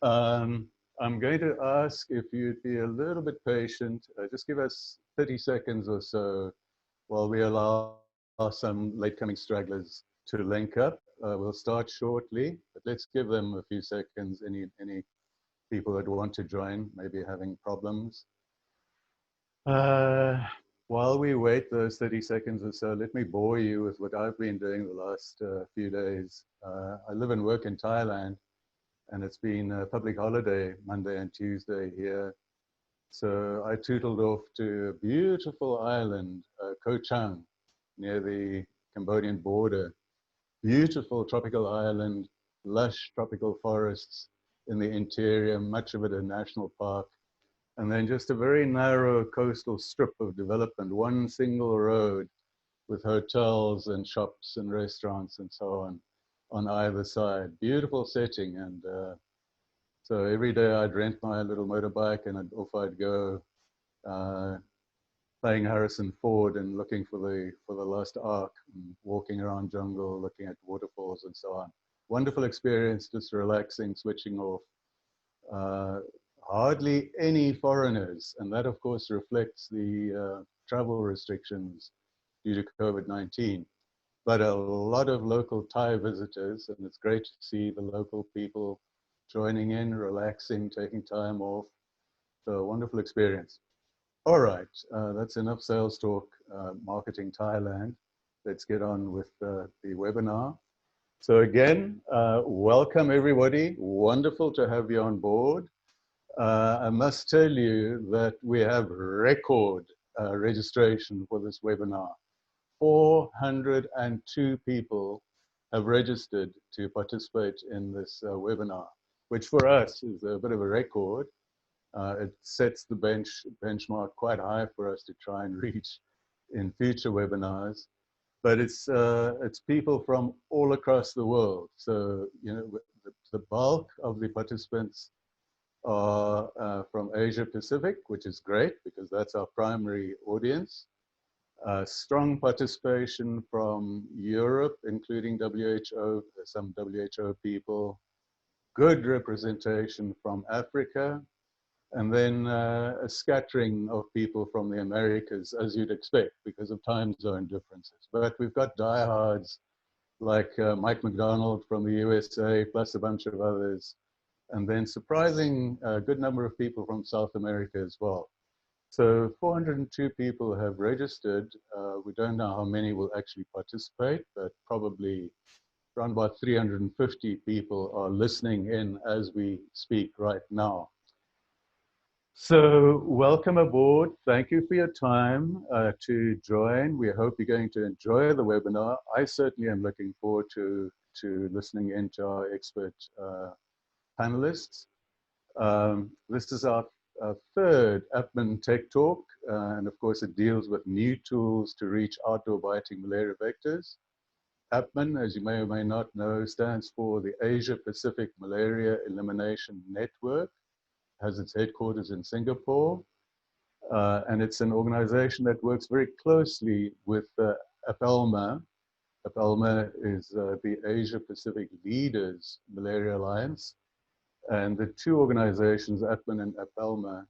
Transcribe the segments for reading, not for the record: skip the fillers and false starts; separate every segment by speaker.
Speaker 1: I'm going to ask if you'd be a little bit patient. Just give us 30 seconds or so while we allow some late-coming stragglers to link up. We'll start shortly, but let's give them a few seconds. Any people that want to join, maybe having problems. Uh, while we wait those 30 seconds or so, let me bore you with what I've been doing the last few days. I live and work in Thailand, and it's been a public holiday Monday and Tuesday here. So I tootled off to a beautiful island, Koh Chang, near the Cambodian border. Beautiful tropical island, lush tropical forests in the interior, much of it a national park, and then just a very narrow coastal strip of development, one single road with hotels and shops and restaurants and so on either side. Beautiful setting, and so every day I'd rent my little motorbike and off I'd go, uh, playing Harrison Ford and looking for the lost ark, and walking around jungle, looking at waterfalls and so on. Wonderful experience, just relaxing, switching off. Uh, Hardly any foreigners, and that of course reflects the travel restrictions due to COVID-19. But a lot of local Thai visitors, and it's great to see the local people joining in, relaxing, taking time off. So a wonderful experience. All right, that's enough sales talk, marketing Thailand. Let's get on with the webinar. So again, welcome everybody. Wonderful to have you on board. I must tell you that we have record registration for this webinar. 402 people have registered to participate in this webinar, which for us is a bit of a record. It sets the benchmark quite high for us to try and reach in future webinars. But it's people from all across the world. So, you know, the bulk of the participants are from Asia Pacific, which is great because that's our primary audience. Strong participation from Europe, including WHO, some WHO people. Good representation from Africa, and then a scattering of people from the Americas, as you'd expect, because of time zone differences. But we've got diehards like Mike McDonald from the USA, plus a bunch of others, and then surprising good number of people from South America as well. So 402 people have registered. We don't know how many will actually participate, but probably around about 350 people are listening in as we speak right now. So welcome aboard. Thank you for your time to join. We hope you're going to enjoy the webinar. I certainly am looking forward to listening in to our expert panelists. This is our third APMEN Tech Talk, and of course it deals with new tools to reach outdoor biting malaria vectors. APMEN, as you may or may not know, stands for the Asia Pacific Malaria Elimination Network. Has its headquarters in Singapore, and it's an organization that works very closely with APMEN. APMEN is the Asia Pacific Leaders Malaria Alliance, and the two organizations, APMEN and APMEN,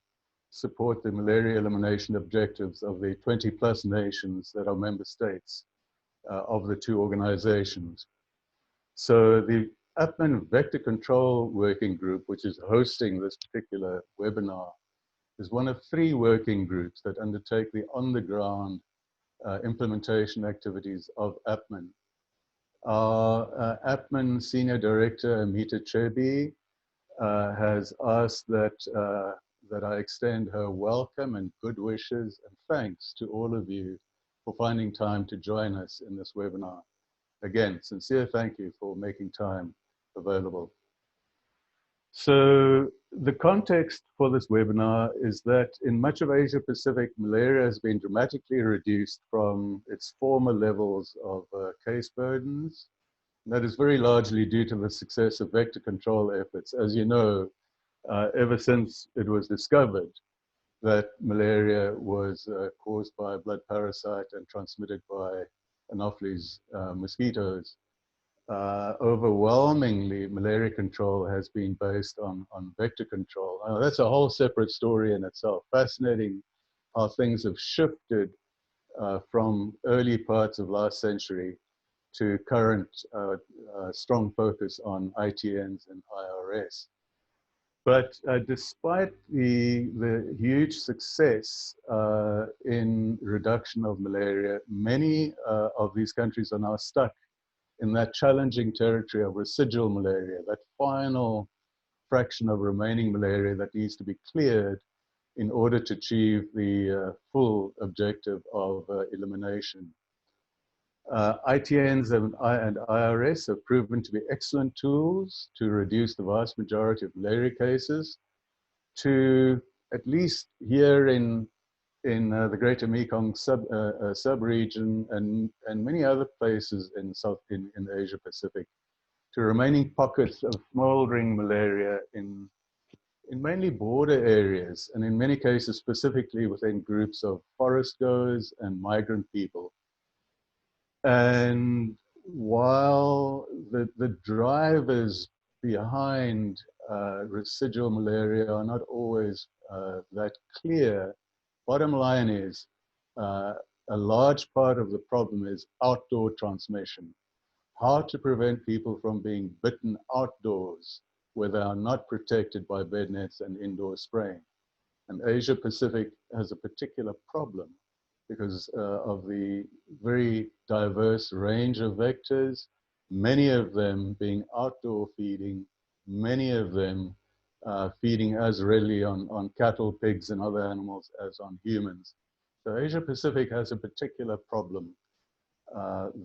Speaker 1: support the malaria elimination objectives of the 20+ nations that are member states of the two organizations. So the APMEN Vector Control Working Group, which is hosting this particular webinar, is one of 3 working groups that undertake the on-the-ground implementation activities of APMEN. Our APMEN Senior Director, Amita Chebi, has asked that I extend her welcome and good wishes and thanks to all of you for finding time to join us in this webinar. Again, sincere thank you for making time available. So the context for this webinar is that in much of Asia Pacific, malaria has been dramatically reduced from its former levels of case burdens. And that is very largely due to the success of vector control efforts. As you know, ever since it was discovered that malaria was caused by a blood parasite and transmitted by Anopheles mosquitoes, overwhelmingly malaria control has been based on vector control. That's a whole separate story in itself. Fascinating how things have shifted from early parts of last century to current strong focus on ITNs and IRS. But despite the huge success in reduction of malaria, many of these countries are now stuck in that challenging territory of residual malaria, that final fraction of remaining malaria that needs to be cleared in order to achieve the full objective of elimination. ITNs and IRS have proven to be excellent tools to reduce the vast majority of malaria cases, to at least here in the Greater Mekong sub-region and many other places in the Asia Pacific, to remaining pockets of smoldering malaria in mainly border areas, and in many cases specifically within groups of forest goers and migrant people. And while the drivers behind residual malaria are not always that clear, bottom line is a large part of the problem is outdoor transmission. How to prevent people from being bitten outdoors where they are not protected by bed nets and indoor spraying. And Asia Pacific has a particular problem because of the very diverse range of vectors, many of them being outdoor feeding, many of them feeding as readily on cattle, pigs, and other animals as on humans. So Asia Pacific has a particular problem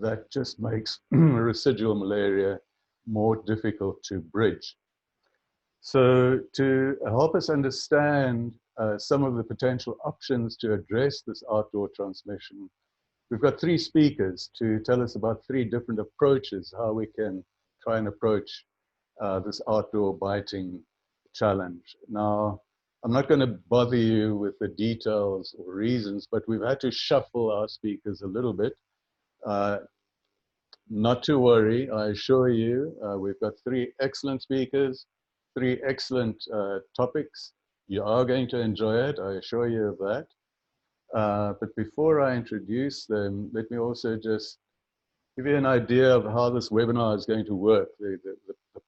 Speaker 1: that just makes residual malaria more difficult to bridge. So to help us understand some of the potential options to address this outdoor transmission, we've got three speakers to tell us about three different approaches, how we can try and approach this outdoor biting challenge. Now, I'm not going to bother you with the details or reasons, but we've had to shuffle our speakers a little bit. Not to worry, I assure you, we've got three excellent speakers, three excellent topics. You are going to enjoy it, I assure you of that. But before I introduce them, let me also just give you an idea of how this webinar is going to work, the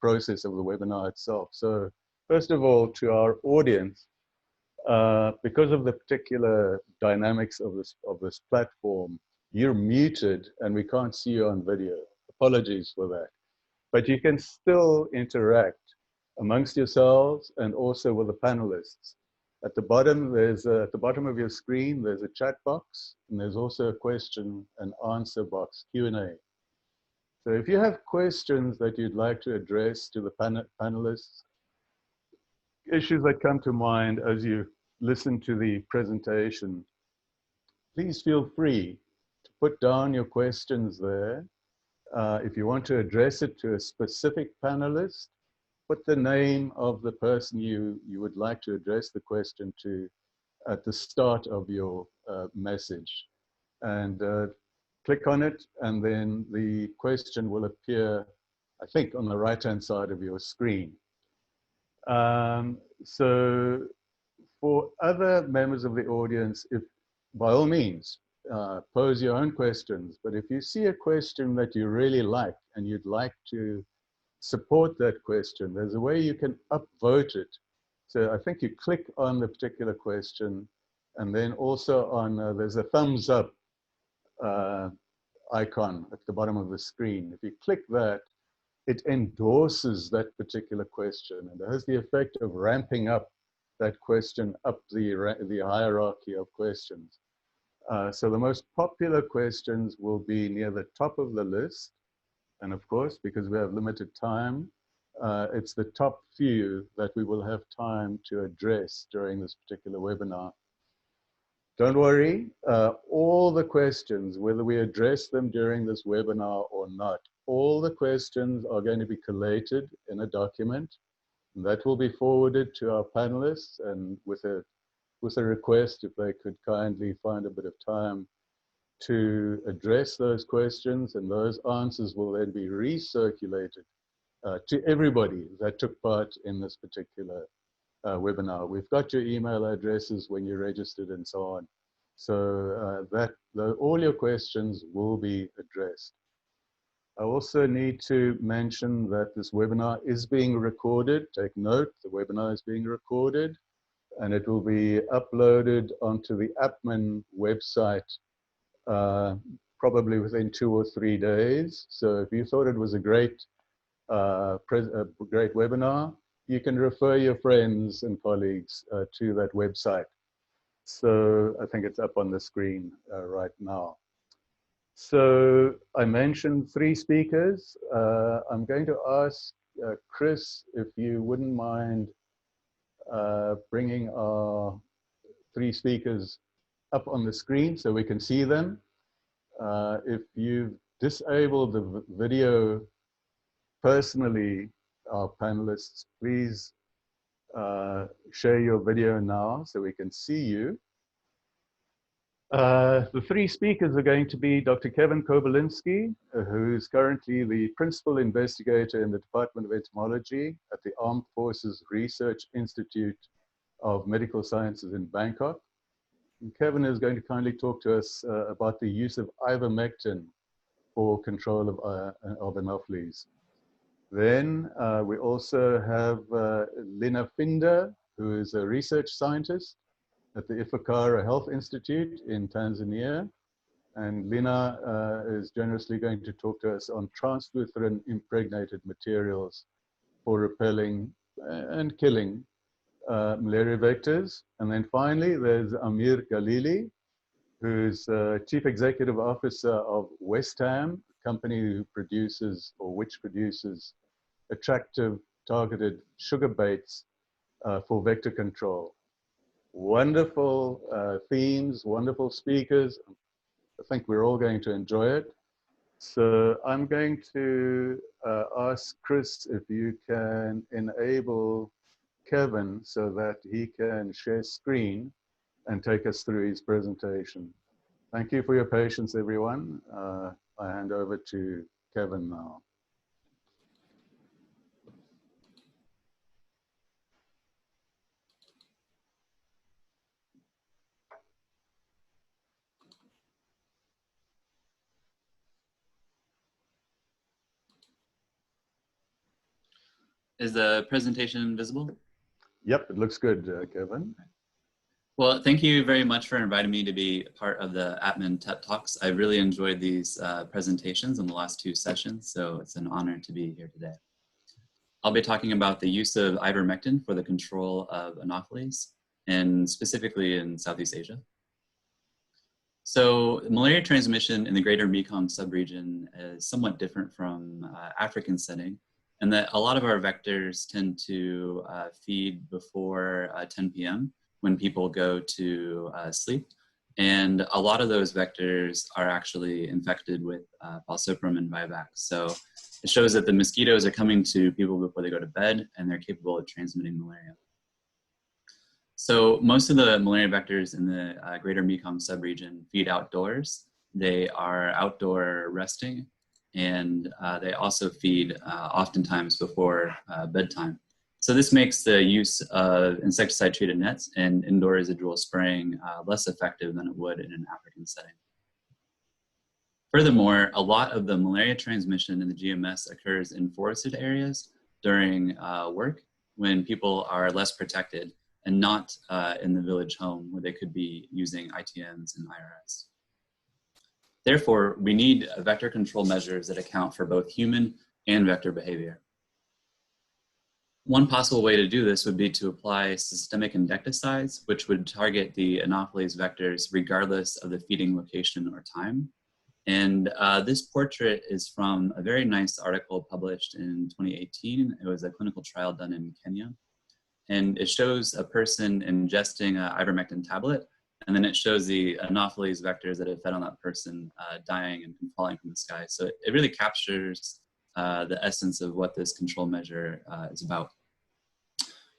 Speaker 1: process of the webinar itself. So first of all, to our audience, because of the particular dynamics of this platform, you're muted and we can't see you on video. Apologies for that. But you can still interact amongst yourselves and also with the panelists. At the bottom, at the bottom of your screen, there's a chat box, and there's also a question and answer box, Q&A. So if you have questions that you'd like to address to the panelists, issues that come to mind as you listen to the presentation, please feel free to put down your questions there. If you want to address it to a specific panelist, put the name of the person you would like to address the question to at the start of your message. And click on it, and then the question will appear, I think, on the right-hand side of your screen. So for other members of the audience, if by all means, pose your own questions. But if you see a question that you really like and you'd like to support that question, there's a way you can upvote it. So I think you click on the particular question, and then also on, there's a thumbs up icon at the bottom of the screen. If you click that, it endorses that particular question, and it has the effect of ramping up that question up the hierarchy of questions. So the most popular questions will be near the top of the list. And of course, because we have limited time, it's the top few that we will have time to address during this particular webinar. Don't worry, all the questions, whether we address them during this webinar or not, all the questions are going to be collated in a document, and that will be forwarded to our panelists, and with a request if they could kindly find a bit of time to address those questions, and those answers will then be recirculated to everybody that took part in this particular webinar. We've got your email addresses when you're registered and so on. So all your questions will be addressed. I also need to mention that this webinar is being recorded. Take note, the webinar is being recorded, and it will be uploaded onto the APMEN website probably within 2 or 3 days. So if you thought it was a great webinar, you can refer your friends and colleagues to that website. So I think it's up on the screen right now. So I mentioned 3 speakers. I'm going to ask Chris if you wouldn't mind bringing our 3 speakers up on the screen so we can see them. If you've disabled the video personally, our panelists, please share your video now so we can see you. The 3 speakers are going to be Dr. Kevin Kobylinski, who's currently the principal investigator in the Department of Entomology at the Armed Forces Research Institute of Medical Sciences in Bangkok. And Kevin is going to kindly talk to us about the use of ivermectin for control of Anopheles. Then we also have Lina Finda, who is a research scientist at the Ifakara Health Institute in Tanzania. And Lina is generously going to talk to us on transfluthrin impregnated materials for repelling and killing malaria vectors. And then finally, there's Amir Galili, who's Chief Executive Officer of Westham, a company who produces, or which produces, attractive targeted sugar baits for vector control. Wonderful themes, wonderful speakers. I think we're all going to enjoy it. So I'm going to ask Chris if you can enable Kevin so that he can share screen and take us through his presentation. Thank you for your patience, everyone. I hand over to Kevin now.
Speaker 2: Is the presentation visible?
Speaker 1: Yep, it looks good, Kevin.
Speaker 2: Well, thank you very much for inviting me to be part of the APMEN TechTalks. I really enjoyed these presentations in the last 2 sessions, so it's an honor to be here today. I'll be talking about the use of ivermectin for the control of Anopheles, and specifically in Southeast Asia. So malaria transmission in the greater Mekong subregion is somewhat different from African setting, and that a lot of our vectors tend to feed before 10 p.m. when people go to sleep. And a lot of those vectors are actually infected with Falciparum and Vivax. So it shows that the mosquitoes are coming to people before they go to bed, and they're capable of transmitting malaria. So most of the malaria vectors in the greater Mekong subregion feed outdoors. They are outdoor resting, and they also feed oftentimes before bedtime. So this makes the use of insecticide-treated nets and indoor residual spraying less effective than it would in an African setting. Furthermore, a lot of the malaria transmission in the GMS occurs in forested areas during work when people are less protected, and not in the village home where they could be using ITMs and IRS. Therefore, we need vector control measures that account for both human and vector behavior. One possible way to do this would be to apply systemic insecticides, which would target the Anopheles vectors regardless of the feeding location or time. And this portrait is from a very nice article published in 2018. It was a clinical trial done in Kenya. And it shows a person ingesting an ivermectin tablet, and then it shows the Anopheles vectors that have fed on that person dying and falling from the sky. So it really captures the essence of what this control measure is about.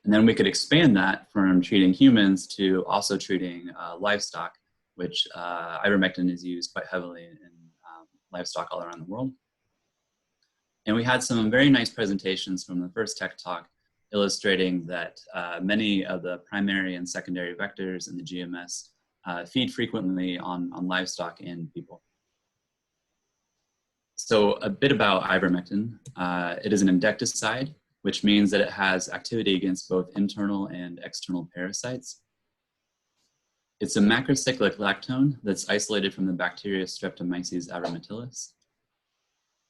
Speaker 2: And then we could expand that from treating humans to also treating livestock. which ivermectin is used quite heavily in livestock all around the world. And we had some very nice presentations from the first tech talk illustrating that many of the primary and secondary vectors in the GMS feed frequently on livestock and people. So a bit about ivermectin. It is an endecticide, which means that it has activity against both internal and external parasites. It's a macrocyclic lactone that's isolated from the bacteria Streptomyces avermetilis.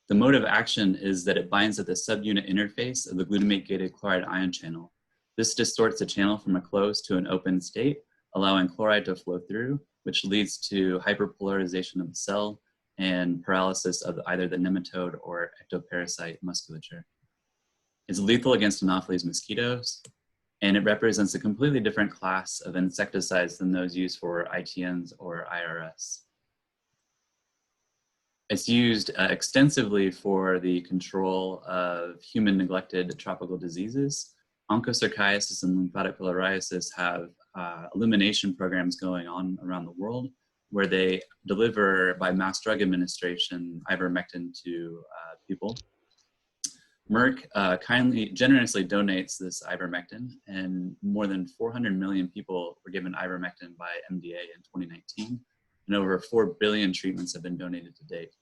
Speaker 2: The mode of action is that it binds at the subunit interface of the glutamate-gated chloride ion channel. This distorts the channel from a closed to an open state, allowing chloride to flow through, which leads to hyperpolarization of the cell and paralysis of either the nematode or ectoparasite musculature. It's lethal against Anopheles mosquitoes, and it represents a completely different class of insecticides than those used for ITNs or IRS. It's used extensively for the control of human neglected tropical diseases. Onchocerciasis and lymphatic filariasis have elimination programs going on around the world where they deliver by mass drug administration ivermectin to people. Merck generously donates this ivermectin, and more than 400 million people were given ivermectin by MDA in 2019, and over 4 billion treatments have been donated to date.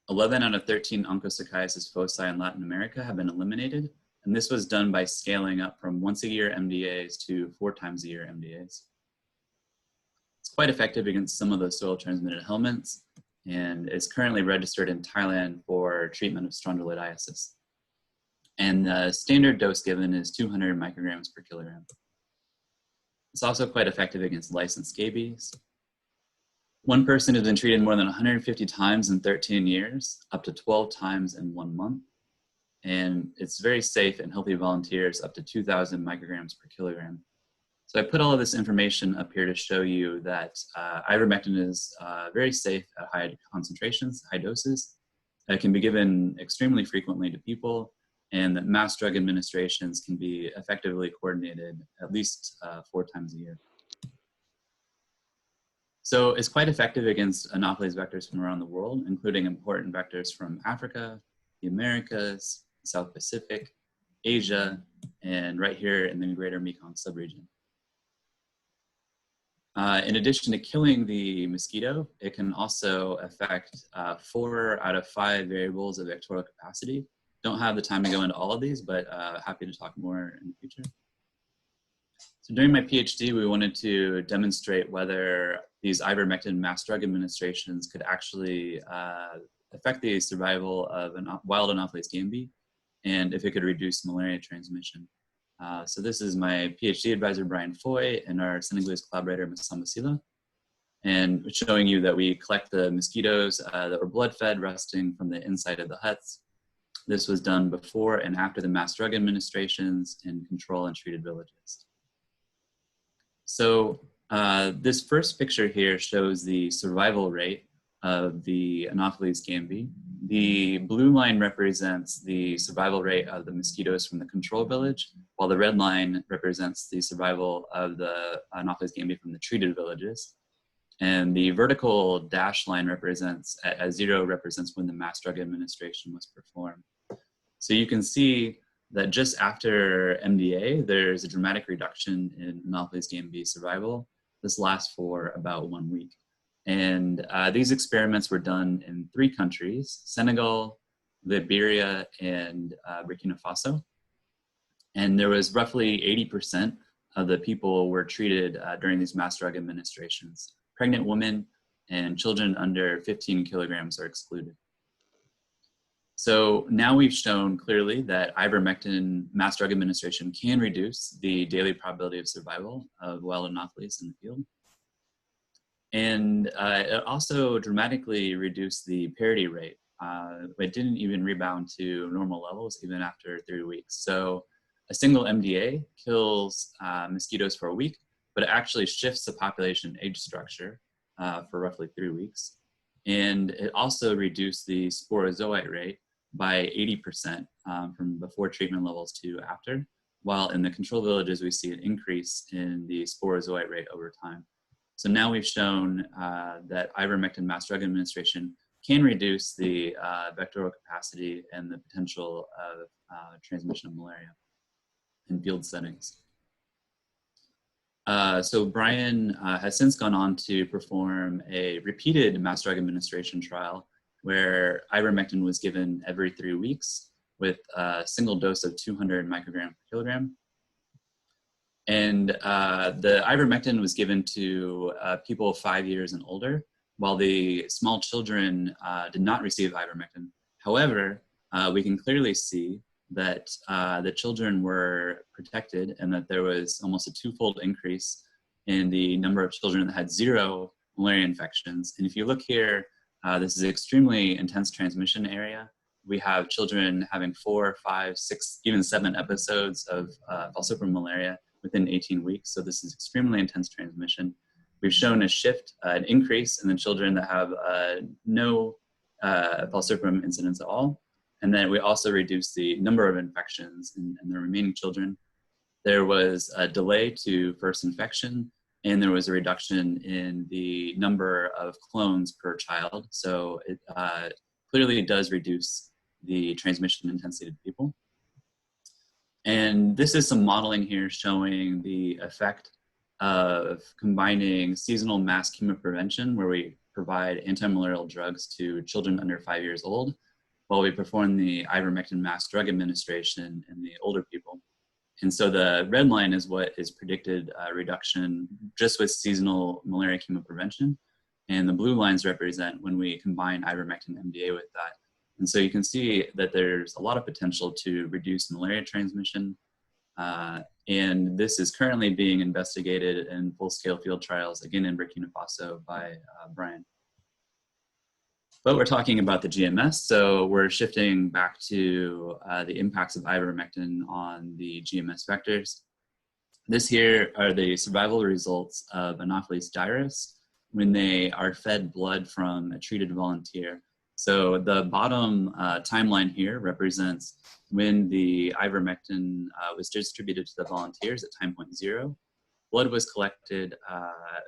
Speaker 2: 11 out of 13 onchocerciasis foci in Latin America have been eliminated, and this was done by scaling up from once-a-year MDAs to 4 times a year MDAs. It's quite effective against some of the soil-transmitted helminths, and is currently registered in Thailand for treatment of strongyloidiasis. And the standard dose given is 200 micrograms per kilogram. It's also quite effective against lice and scabies. One person has been treated more than 150 times in 13 years, up to 12 times in 1 month. And it's very safe in healthy volunteers, up to 2,000 micrograms per kilogram. So I put all of this information up here to show you that ivermectin is very safe at high concentrations, high doses. It can be given extremely frequently to people, and that mass drug administrations can be effectively coordinated at least 4 times a year. So it's quite effective against Anopheles vectors from around the world, including important vectors from Africa, the Americas, South Pacific, Asia, and right here in the greater Mekong subregion. In addition to killing the mosquito, it can also affect 4 out of 5 variables of vectorial capacity. Don't have the time to go into all of these, but happy to talk more in the future. So during my PhD, we wanted to demonstrate whether these ivermectin mass drug administrations could actually affect the survival of wild Anopheles gambiae, and if it could reduce malaria transmission. So this is my PhD advisor, Brian Foy, and our Senegalese collaborator, Masamba Sila, and showing you that we collect the mosquitoes that were blood-fed resting from the inside of the huts. This was done before and after the mass drug administrations in control and treated villages. So this first picture here shows the survival rate of the Anopheles gambiae. The blue line represents the survival rate of the mosquitoes from the control village, while the red line represents the survival of the Anopheles gambiae from the treated villages. And the vertical dash line represents, at 0 represents when the mass drug administration was performed. So you can see that just after MDA, there's a dramatic reduction in Anopheles gambiae survival. This lasts for about 1 week. And these experiments were done in 3 countries, Senegal, Liberia, and Burkina Faso. And there was roughly 80% of the people were treated during these mass drug administrations. Pregnant women and children under 15 kilograms are excluded. So now we've shown clearly that ivermectin mass drug administration can reduce the daily probability of survival of wild Anopheles in the field. And it also dramatically reduced the parity rate. It didn't even rebound to normal levels even after 3 weeks. So a single MDA kills mosquitoes for a week, but it actually shifts the population age structure for roughly 3 weeks. And it also reduced the sporozoite rate by 80% from before treatment levels to after, while in the control villages we see an increase in the sporozoite rate over time. So now we've shown that ivermectin mass drug administration can reduce the vectorial capacity and the potential of transmission of malaria in field settings. So Brian has since gone on to perform a repeated mass drug administration trial where ivermectin was given every 3 weeks with a single dose of 200 microgram per kilogram. And the ivermectin was given to people 5 years and older, while the small children did not receive ivermectin. However, we can clearly see that the children were protected and that there was almost a 2-fold increase in the number of children that had 0 malaria infections. And if you look here, this is an extremely intense transmission area. We have children having 4, 5, 6, even 7 episodes of falciparum malaria within 18 weeks. So this is extremely intense transmission. We've shown a shift, an increase in the children that have no falciparum incidence at all. And then we also reduced the number of infections in the remaining children. There was a delay to first infection, and there was a reduction in the number of clones per child. So it clearly does reduce the transmission intensity to people. And this is some modeling here showing the effect of combining seasonal mass chemoprevention, where we provide anti-malarial drugs to children under 5 years old, while we perform the ivermectin mass drug administration in the older people. And so the red line is what is predicted reduction just with seasonal malaria chemoprevention. And the blue lines represent when we combine ivermectin MDA with that. And so you can see that there's a lot of potential to reduce malaria transmission. And this is currently being investigated in full-scale field trials, again in Burkina Faso by Brian. But we're talking about the GMS, so we're shifting back to the impacts of ivermectin on the GMS vectors. This here are the survival results of Anopheles dirus when they are fed blood from a treated volunteer. So the bottom timeline here represents when the ivermectin was distributed to the volunteers at time point 0. Blood was collected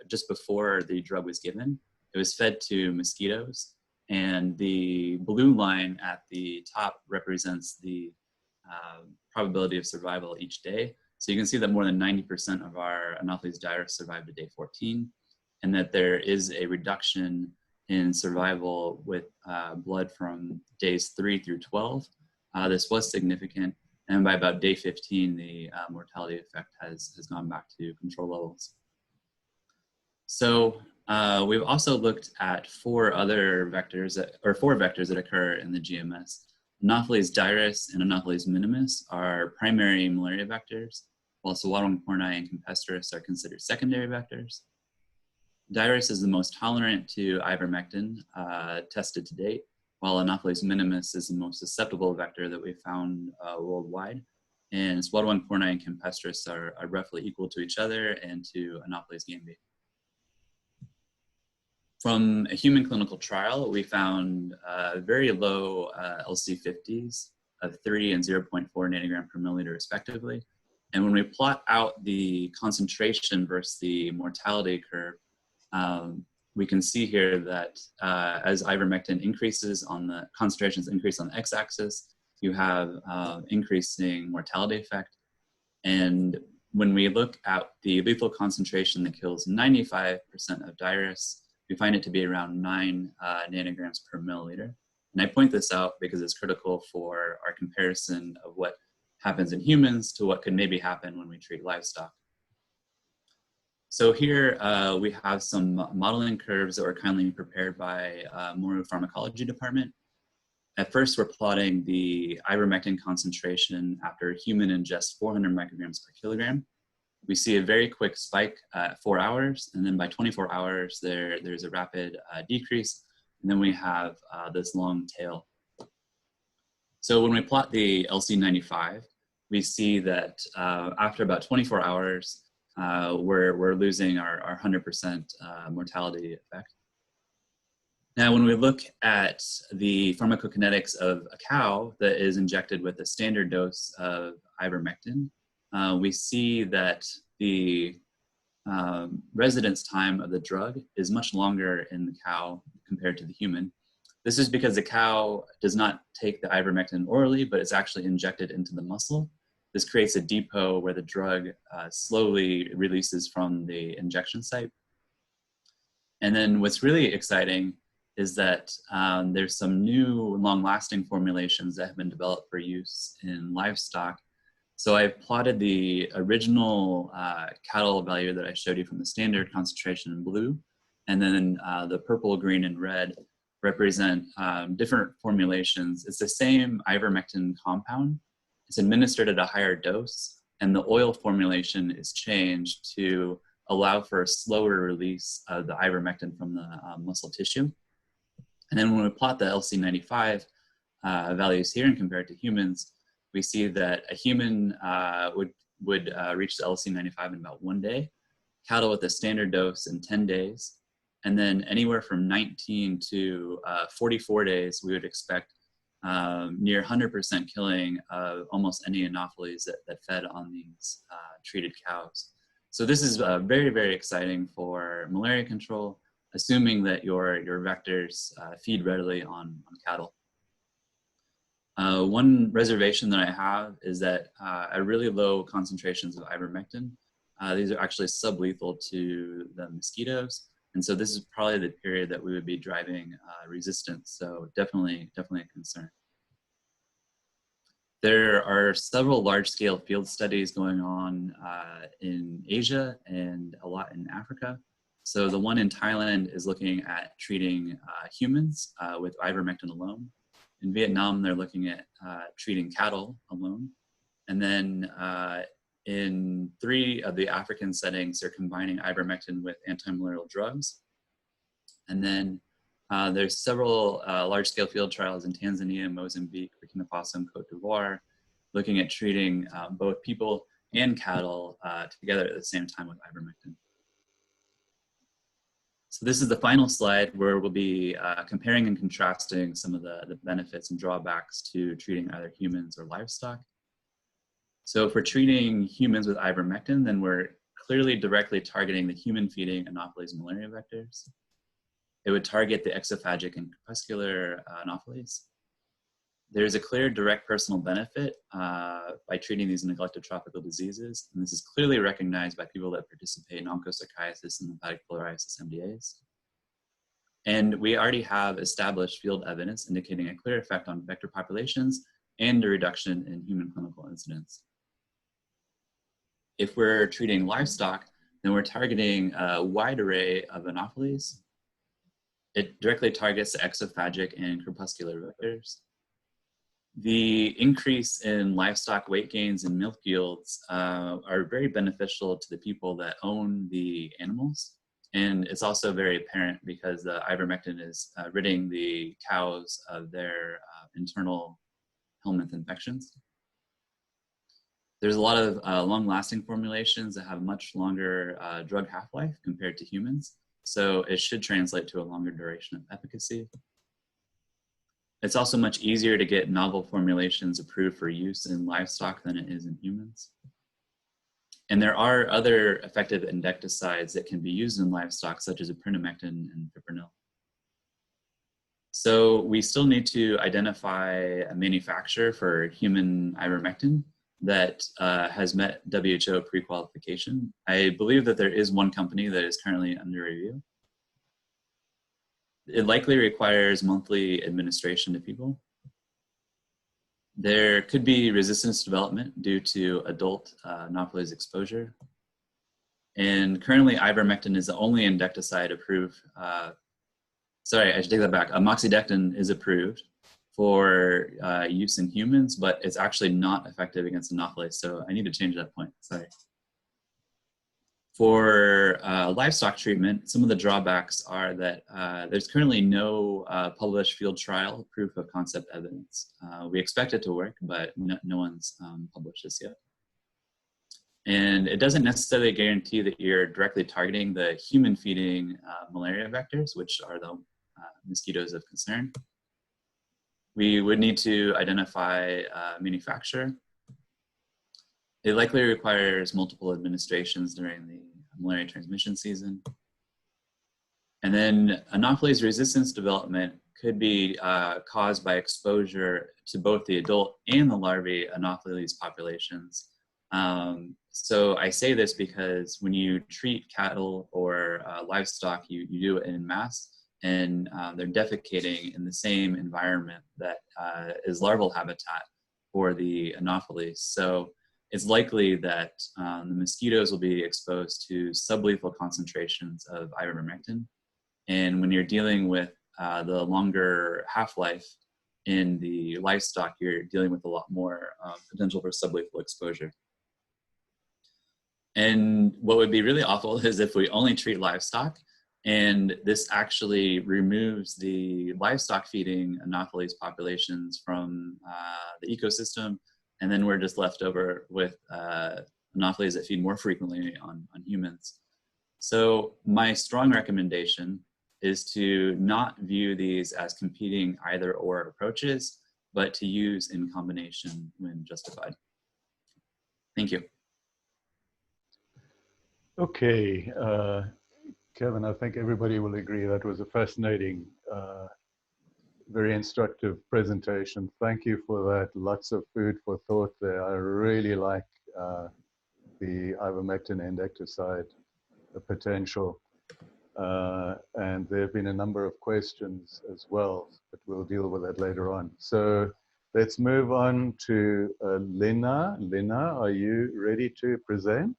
Speaker 2: just before the drug was given. It was fed to mosquitoes. And the blue line at the top represents the probability of survival each day. So you can see that more than 90% of our Anopheles dirus survived to day 14, and that there is a reduction in survival with blood from days 3 through 12. This was significant, and by about day 15, the mortality effect has gone back to control levels. So we've also looked at 4 vectors that occur in the GMS. Anopheles dirus and Anopheles minimus are primary malaria vectors, while Sawadong corni and Campestris are considered secondary vectors. Dirus is the most tolerant to ivermectin tested to date, while Anopheles minimus is the most susceptible vector that we've found worldwide. And Sawadong corni and Campestris are roughly equal to each other and to Anopheles gambiae. From a human clinical trial, we found very low LC50s of 3 and 0.4 nanogram per milliliter respectively. And when we plot out the concentration versus the mortality curve, we can see here that as ivermectin increases on the concentrations increase on the x-axis, you have increasing mortality effect. And when we look at the lethal concentration that kills 95% of dirus, we find it to be around 9 nanograms per milliliter. And I point this out because it's critical for our comparison of what happens in humans to what could maybe happen when we treat livestock. So here we have some modeling curves that were kindly prepared by Moru Pharmacology Department. At first, we're plotting the ivermectin concentration after human ingest 400 micrograms per kilogram. We see a very quick spike at 4 hours, and then by 24 hours, there's a rapid decrease, and then we have this long tail. So when we plot the LC95, we see that after about 24 hours, we're losing our 100% mortality effect. Now, when we look at the pharmacokinetics of a cow that is injected with a standard dose of ivermectin, we see that the residence time of the drug is much longer in the cow compared to the human. This is because the cow does not take the ivermectin orally, but it's actually injected into the muscle. This creates a depot where the drug slowly releases from the injection site. And then what's really exciting is that there's some new long-lasting formulations that have been developed for use in livestock. So I've plotted the original cattle value that I showed you from the standard concentration in blue, and then the purple, green, and red represent different formulations. It's the same ivermectin compound. It's administered at a higher dose, and the oil formulation is changed to allow for a slower release of the ivermectin from the muscle tissue. And then when we plot the LC95 values here and compare it to humans, we see that a human would reach the LC95 in about 1 day, cattle with a standard dose in 10 days, and then anywhere from 19 to 44 days, we would expect near 100% killing of almost any anopheles that fed on these treated cows. So this is very, very exciting for malaria control, assuming that your vectors feed readily on cattle. One reservation that I have is that at really low concentrations of ivermectin, these are actually sublethal to the mosquitoes. And so this is probably the period that we would be driving resistance. So definitely a concern. There are several large-scale field studies going on in Asia and a lot in Africa. So the one in Thailand is looking at treating humans with ivermectin alone. In Vietnam, they're looking at treating cattle alone. And then in 3 of the African settings, they're combining ivermectin with anti-malarial drugs. And then there's several large-scale field trials in Tanzania, Mozambique, Burkina Faso, and Cote d'Ivoire, looking at treating both people and cattle together at the same time with ivermectin. So this is the final slide where we'll be comparing and contrasting some of the benefits and drawbacks to treating either humans or livestock. So if we're treating humans with ivermectin, then we're clearly directly targeting the human-feeding Anopheles malaria vectors. It would target the exophagic and crepuscular Anopheles. There's a clear direct personal benefit by treating these neglected tropical diseases, and this is clearly recognized by people that participate in onchocerciasis and lymphatic filariasis MDAs. And we already have established field evidence indicating a clear effect on vector populations and a reduction in human clinical incidence. If we're treating livestock, then we're targeting a wide array of Anopheles. It directly targets the exophagic and crepuscular vectors. The increase in livestock weight gains and milk yields are very beneficial to the people that own the animals. And it's also very apparent because the ivermectin is ridding the cows of their internal helminth infections. There's a lot of long-lasting formulations that have much longer drug half-life compared to humans. So it should translate to a longer duration of efficacy. It's also much easier to get novel formulations approved for use in livestock than it is in humans. And there are other effective endecticides that can be used in livestock, such as aprinomectin and fipronil. So we still need to identify a manufacturer for human ivermectin that has met WHO pre-qualification. I believe that there is one company that is currently under review. It likely requires monthly administration to people. There could be resistance development due to adult Anopheles exposure. And currently ivermectin is the only endecticide approved. Sorry, I should take that back. Moxidectin is approved for use in humans, but it's actually not effective against Anopheles. So I need to change that point, sorry. For livestock treatment, some of the drawbacks are that there's currently no published field trial proof of concept evidence. We expect it to work, but no one's published this yet. And it doesn't necessarily guarantee that you're directly targeting the human-feeding malaria vectors, which are the mosquitoes of concern. We would need to identify a manufacturer. It likely requires multiple administrations during the malaria transmission season. And then Anopheles resistance development could be caused by exposure to both the adult and the larvae Anopheles populations. So I say this because when you treat cattle or livestock, you do it en masse, and they're defecating in the same environment that is larval habitat for the Anopheles. So it's likely that the mosquitoes will be exposed to sublethal concentrations of ivermectin. And when you're dealing with the longer half-life in the livestock, you're dealing with a lot more potential for sublethal exposure. And what would be really awful is if we only treat livestock, and this actually removes the livestock feeding Anopheles populations from the ecosystem, and then we're just left over with Anopheles that feed more frequently on humans. So my strong recommendation is to not view these as competing either or approaches, but to use in combination when justified. Thank you.
Speaker 1: Okay, Kevin, I think everybody will agree that was a fascinating, very instructive presentation. Thank you for that. Lots of food for thought there. I really like the ivermectin endecticide potential. And there have been a number of questions as well, but we'll deal with that later on. So let's move on to Lina. Lina, are you ready to present?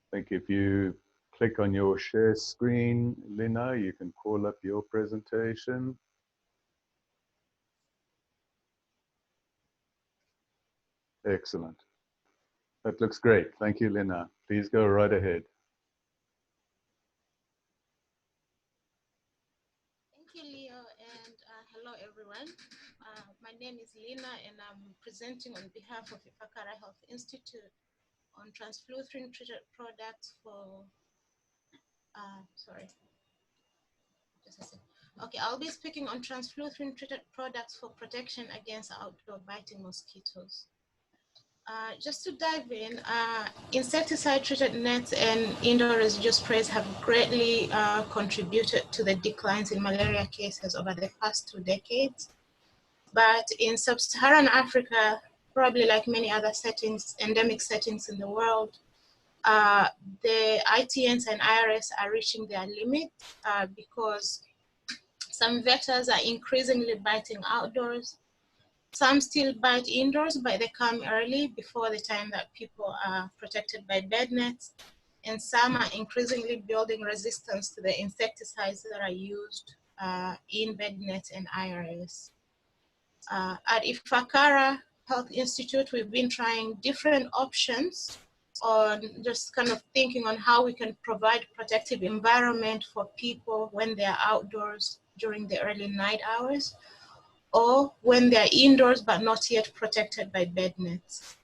Speaker 1: I think if you click on your share screen, Lina, you can call up your presentation. Excellent. That looks great. Thank you, Lina. Please go right ahead.
Speaker 3: Thank you, Leo, and hello, everyone. My name is Lina, and I'm presenting on behalf of Ifakara Health Institute on Transfluthrin treated products for, sorry, just a second. Okay, I'll be speaking on Transfluthrin treated products for protection against outdoor biting mosquitoes. Just to dive in, insecticide-treated nets and indoor residue sprays have greatly contributed to the declines in malaria cases over the past 2 decades. But in sub-Saharan Africa, probably like many other settings, endemic settings in the world, the ITNs and IRS are reaching their limit because some vectors are increasingly biting outdoors. Some still bite indoors, but they come early before the time that people are protected by bed nets. And some are increasingly building resistance to the insecticides that are used in bed nets and IRS. At Ifakara Health Institute, we've been trying different options on just kind of thinking on how we can provide protective environment for people when they're outdoors during the early night hours, or when they're indoors but not yet protected by bed nets.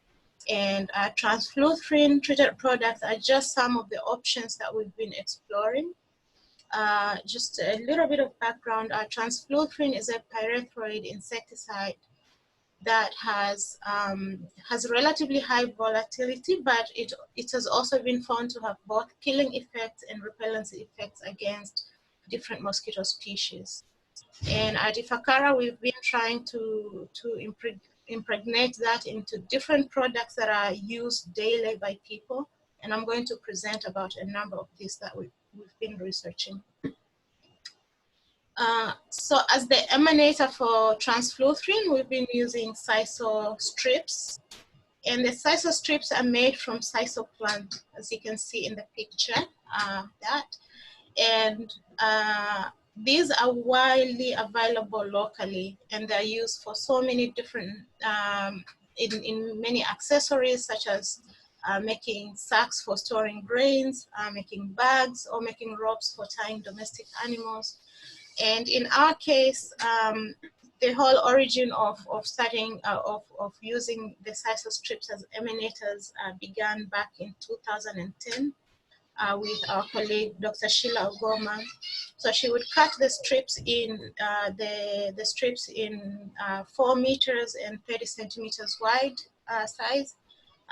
Speaker 3: And Transfluthrin treated products are just some of the options that we've been exploring. Just a little bit of background, Transfluthrin is a pyrethroid insecticide that has relatively high volatility, but it has also been found to have both killing effects and repellency effects against different mosquito species. And at Ifakara, we've been trying to impregnate that into different products that are used daily by people. And I'm going to present about a number of these that we've been researching. So as the emanator for Transfluthrin, we've been using sisal strips. And the sisal strips are made from sisal plant, as you can see in the picture, And these are widely available locally, and they're used for so many different, in many accessories, such as making sacks for storing grains, making bags, or making ropes for tying domestic animals. And in our case, the whole origin of using the sisal strips as emanators began back in 2010. with our colleague, Dr. Sheila Ogoma. So she would cut the strips in 4 meters and 30 centimeters wide size,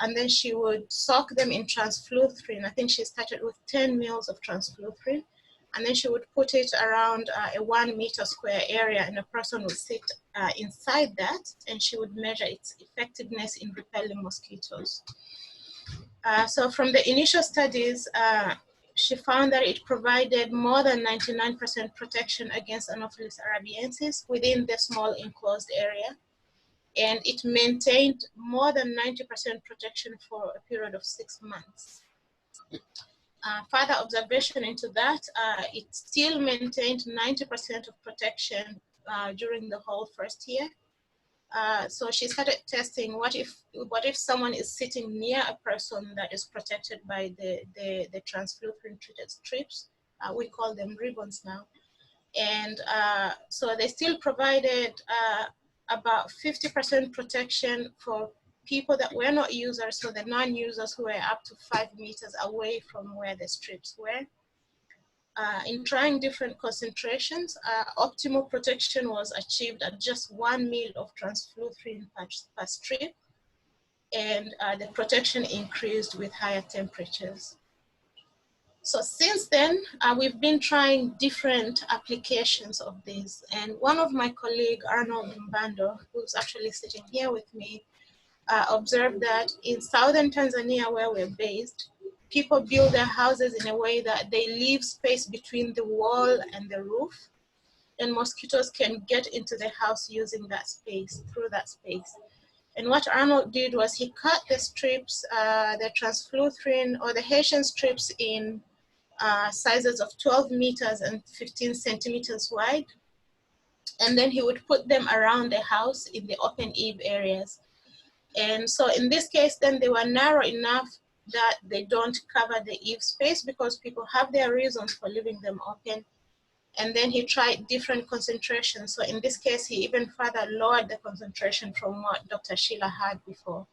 Speaker 3: and then she would soak them in transfluthrin. I think she started with 10 mils of transfluthrin, and then she would put it around a 1 meter square area, and a person would sit inside that, and she would measure its effectiveness in repelling mosquitoes. So from the initial studies, she found that it provided more than 99% protection against Anopheles arabiensis within the small enclosed area. And it maintained more than 90% protection for a period of 6 months. Further observation into that, it still maintained 90% of protection during the whole first year. So she started testing what if someone is sitting near a person that is protected by the transfluthrin treated strips. We call them ribbons now. And so they still provided about 50% protection for people that were not users, so the non-users who were up to 5 meters away from where the strips were. In trying different concentrations, optimal protection was achieved at just 1 ml of transfluthrin per strip, and the protection increased with higher temperatures. So since then, we've been trying different applications of this. And one of my colleagues, Arnold Mbando, who's actually sitting here with me, observed that in southern Tanzania, where we're based, people build their houses in a way that they leave space between the wall and the roof, and mosquitoes can get into the house using that space, through that space. And what Arnold did was he cut the strips, the transfluthrin or the Haitian strips in sizes of 12 meters and 15 centimeters wide. And then he would put them around the house in the open eave areas. And so in this case, then they were narrow enough that they don't cover the eave space because people have their reasons for leaving them open. And then he tried different concentrations. So in this case, he even further lowered the concentration from what Dr. Sheila had before.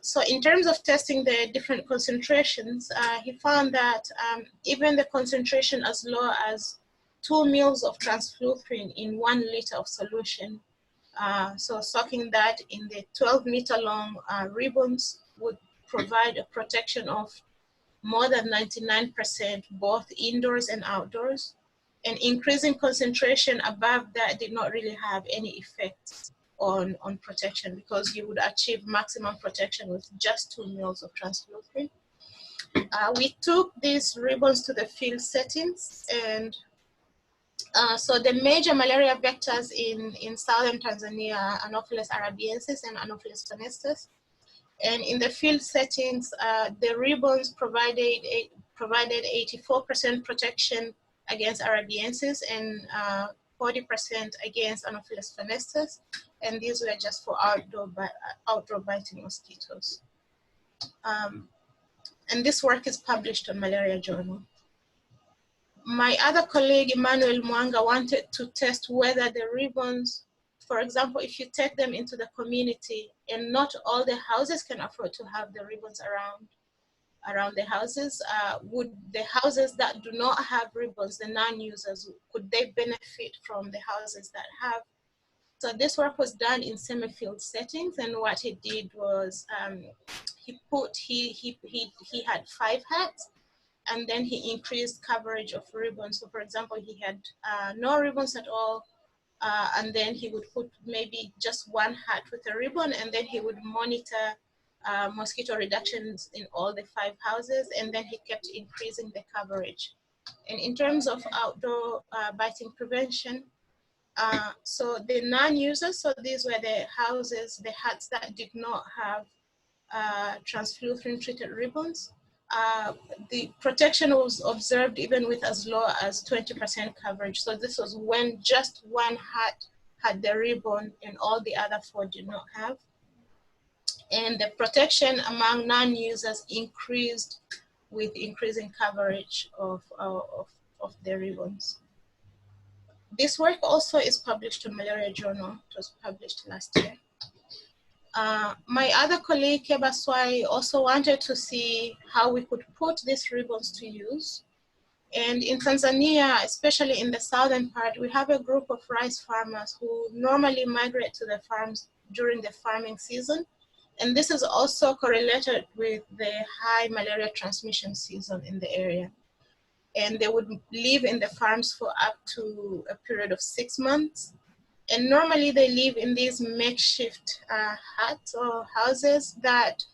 Speaker 3: So in terms of testing the different concentrations, he found that even the concentration as low as 2 mils of transfluthrin in 1 liter of solution, so soaking that in the 12-meter long ribbons would provide a protection of more than 99% both indoors and outdoors. And increasing concentration above that did not really have any effect on protection because you would achieve maximum protection with just 2 mils of transfluthrin. We took these ribbons to the field settings, and so the major malaria vectors in southern Tanzania are Anopheles arabiensis and Anopheles fenestus. And in the field settings, the ribbons provided 84% protection against arabiensis and 40% against Anopheles fenestus. And these were just for outdoor biting mosquitoes. And this work is published on Malaria Journal. My other colleague, Emmanuel Mwanga, wanted to test whether the ribbons, for example, if you take them into the community and not all the houses can afford to have the ribbons around the houses, would the houses that do not have ribbons, the non-users, could they benefit from the houses that have? So this work was done in semi-field settings, and what he did was he had 5 hats, and then he increased coverage of ribbons. So for example, he had no ribbons at all, and then he would put maybe just 1 hat with a ribbon, and then he would monitor mosquito reductions in all the 5 houses, and then he kept increasing the coverage. And in terms of outdoor biting prevention, so the non-users, so these were the houses, the huts that did not have transfluthrin treated ribbons, the protection was observed even with as low as 20% coverage. So this was when just 1 hut had the ribbon and all the other 4 did not have. And the protection among non-users increased with increasing coverage of the ribbons. This work also is published in Malaria Journal. It was published last year. My other colleague, Kebaswai, also wanted to see how we could put these ribbons to use. And in Tanzania, especially in the southern part, we have a group of rice farmers who normally migrate to the farms during the farming season. And this is also correlated with the high malaria transmission season in the area. And they would live in the farms for up to a period of 6 months. And normally they live in these makeshift huts or houses that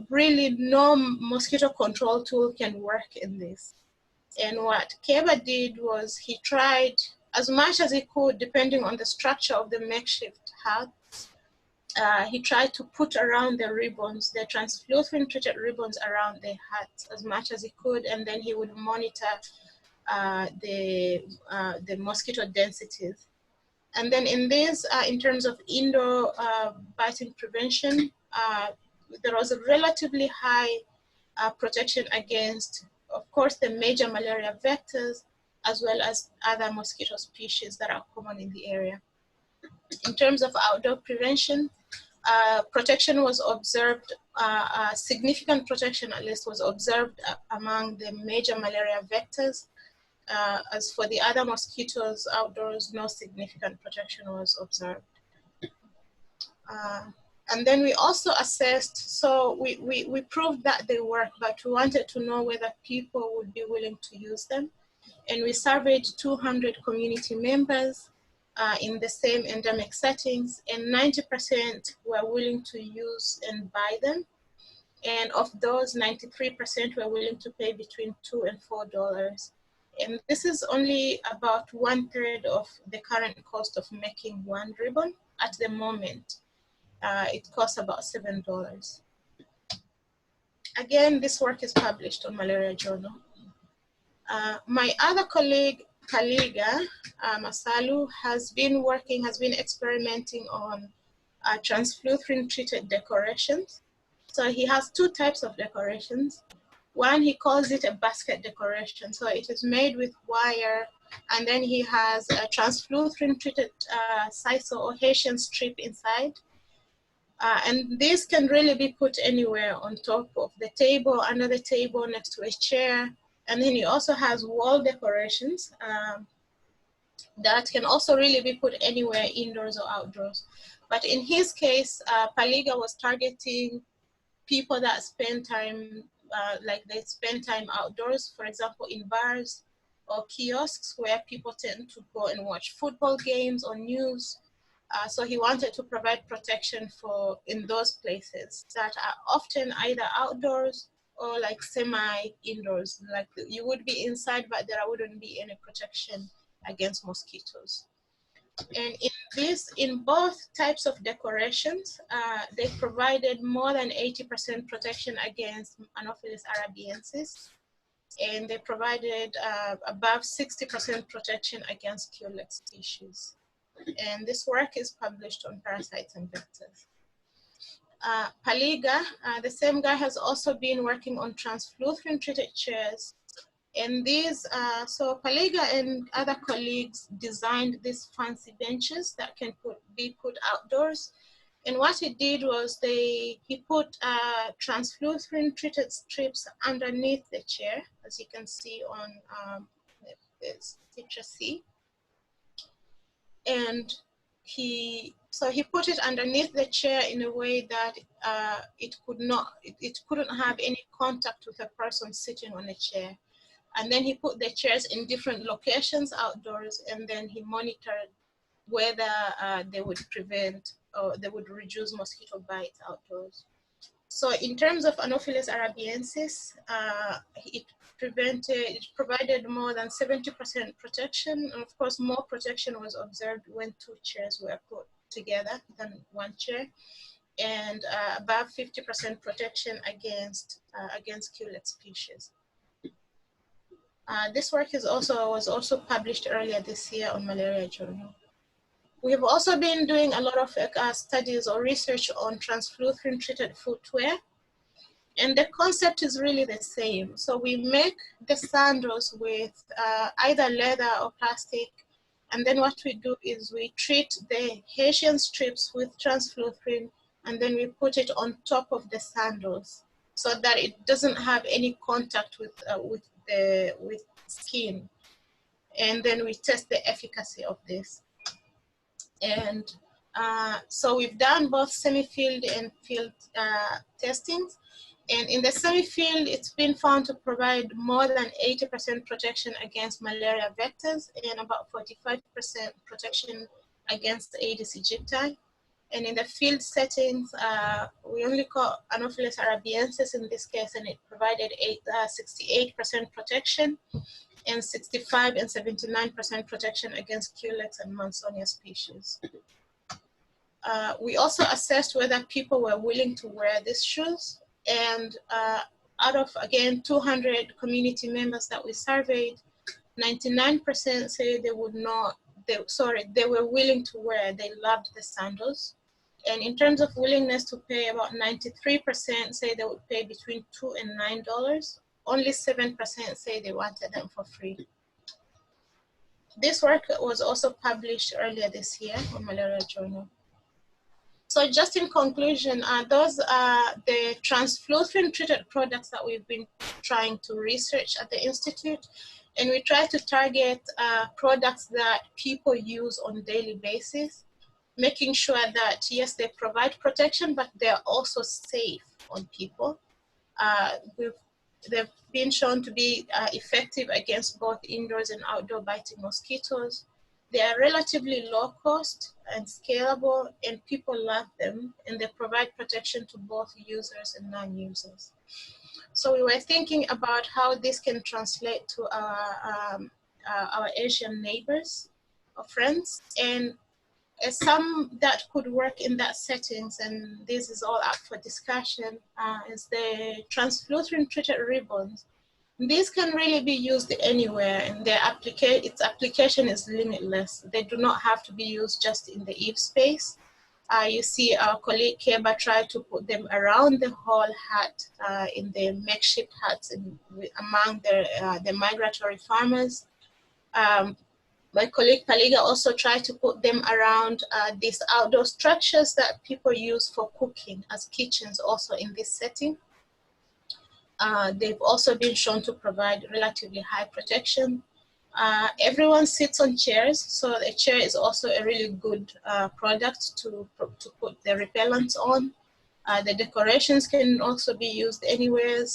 Speaker 3: really no mosquito control tool can work in this. And what Keba did was he tried as much as he could, depending on the structure of the makeshift hut, he tried to put around the ribbons, the transfluthrin treated ribbons around the hut as much as he could, and then he would monitor the mosquito densities. And then in this, in terms of indoor biting prevention, there was a relatively high protection against, of course, the major malaria vectors, as well as other mosquito species that are common in the area. In terms of outdoor prevention, protection was observed, significant protection at least was observed among the major malaria vectors. As for the other mosquitoes outdoors, no significant protection was observed. And then we also assessed, so we proved that they work, but we wanted to know whether people would be willing to use them. And we surveyed 200 community members in the same endemic settings, and 90% were willing to use and buy them. And of those, 93% were willing to pay between $2 and $4. And this is only about 1/3 of the current cost of making one ribbon at the moment. It costs about $7. Again, this work is published on Malaria Journal. My other colleague, Kaliga Masalu, has been experimenting on transfluthrin treated decorations. So he has two types of decorations. One, he calls it a basket decoration. So it is made with wire, and then he has a transfluthrin treated sisal or Haitian strip inside. And this can really be put anywhere, on top of the table, under the table, next to a chair. And then he also has wall decorations that can also really be put anywhere, indoors or outdoors. But in his case, Paliga was targeting people that spend time, like they spend time outdoors, for example, in bars or kiosks where people tend to go and watch football games or news. So he wanted to provide protection in those places that are often either outdoors or like semi-indoors. Like you would be inside, but there wouldn't be any protection against mosquitoes. And in both types of decorations, they provided more than 80% protection against Anopheles arabiensis, and they provided above 60% protection against Culex species. And this work is published on Parasites and Vectors. Paliga, the same guy, has also been working on transfluthrin treated chairs. And these, so Paliga and other colleagues designed these fancy benches that can be put outdoors. And what he did was he put transfluthrin treated strips underneath the chair, as you can see on picture C. And he put it underneath the chair in a way that it couldn't have any contact with a person sitting on a chair. And then he put the chairs in different locations outdoors, and then he monitored whether they would prevent or they would reduce mosquito bites outdoors. So in terms of Anopheles arabiensis, it provided more than 70% protection. And of course, more protection was observed when two chairs were put together than one chair, and above 50% protection against Culex species. This work was also published earlier this year on Malaria Journal. We have also been doing a lot of studies or research on transfluthrin treated footwear. And the concept is really the same. So we make the sandals with either leather or plastic. And then what we do is we treat the Haitian strips with transfluthrin and then we put it on top of the sandals so that it doesn't have any contact with skin. And then we test the efficacy of this. And so we've done both semi-field and field testings. And in the semi-field, it's been found to provide more than 80% protection against malaria vectors and about 45% protection against Aedes aegypti. And in the field settings, we only caught Anopheles arabiensis in this case, and it provided 68% protection and 65 and 79% protection against Culex and Mansonia species. We also assessed whether people were willing to wear these shoes. And out of, again, 200 community members that we surveyed, 99% say they would not, they were willing to wear, they loved the sandals. And in terms of willingness to pay, about 93% say they would pay between $2 and $9. Only 7% say they wanted them for free. This work was also published earlier this year on Malaria Journal. So just in conclusion, those are the transfluthrin treated products that we've been trying to research at the Institute. And we try to target products that people use on a daily basis, making sure that, yes, they provide protection, but they're also safe on people. They've been shown to be effective against both indoors and outdoor biting mosquitoes. They are relatively low cost and scalable, and people love them, and they provide protection to both users and non-users. So we were thinking about how this can translate to our Asian neighbors or friends, and some that could work in that settings, and this is all up for discussion, is the transfluthrin treated ribbons. These can really be used anywhere, and its application is limitless. They do not have to be used just in the eave space. You see our colleague Keba tried to put them around the whole hut, in the makeshift huts among the migratory farmers. My colleague Paliga also tried to put them around these outdoor structures that people use for cooking as kitchens also in this setting. They've also been shown to provide relatively high protection. Everyone sits on chairs, so a chair is also a really good product to put the repellents on. The decorations can also be used anywhere.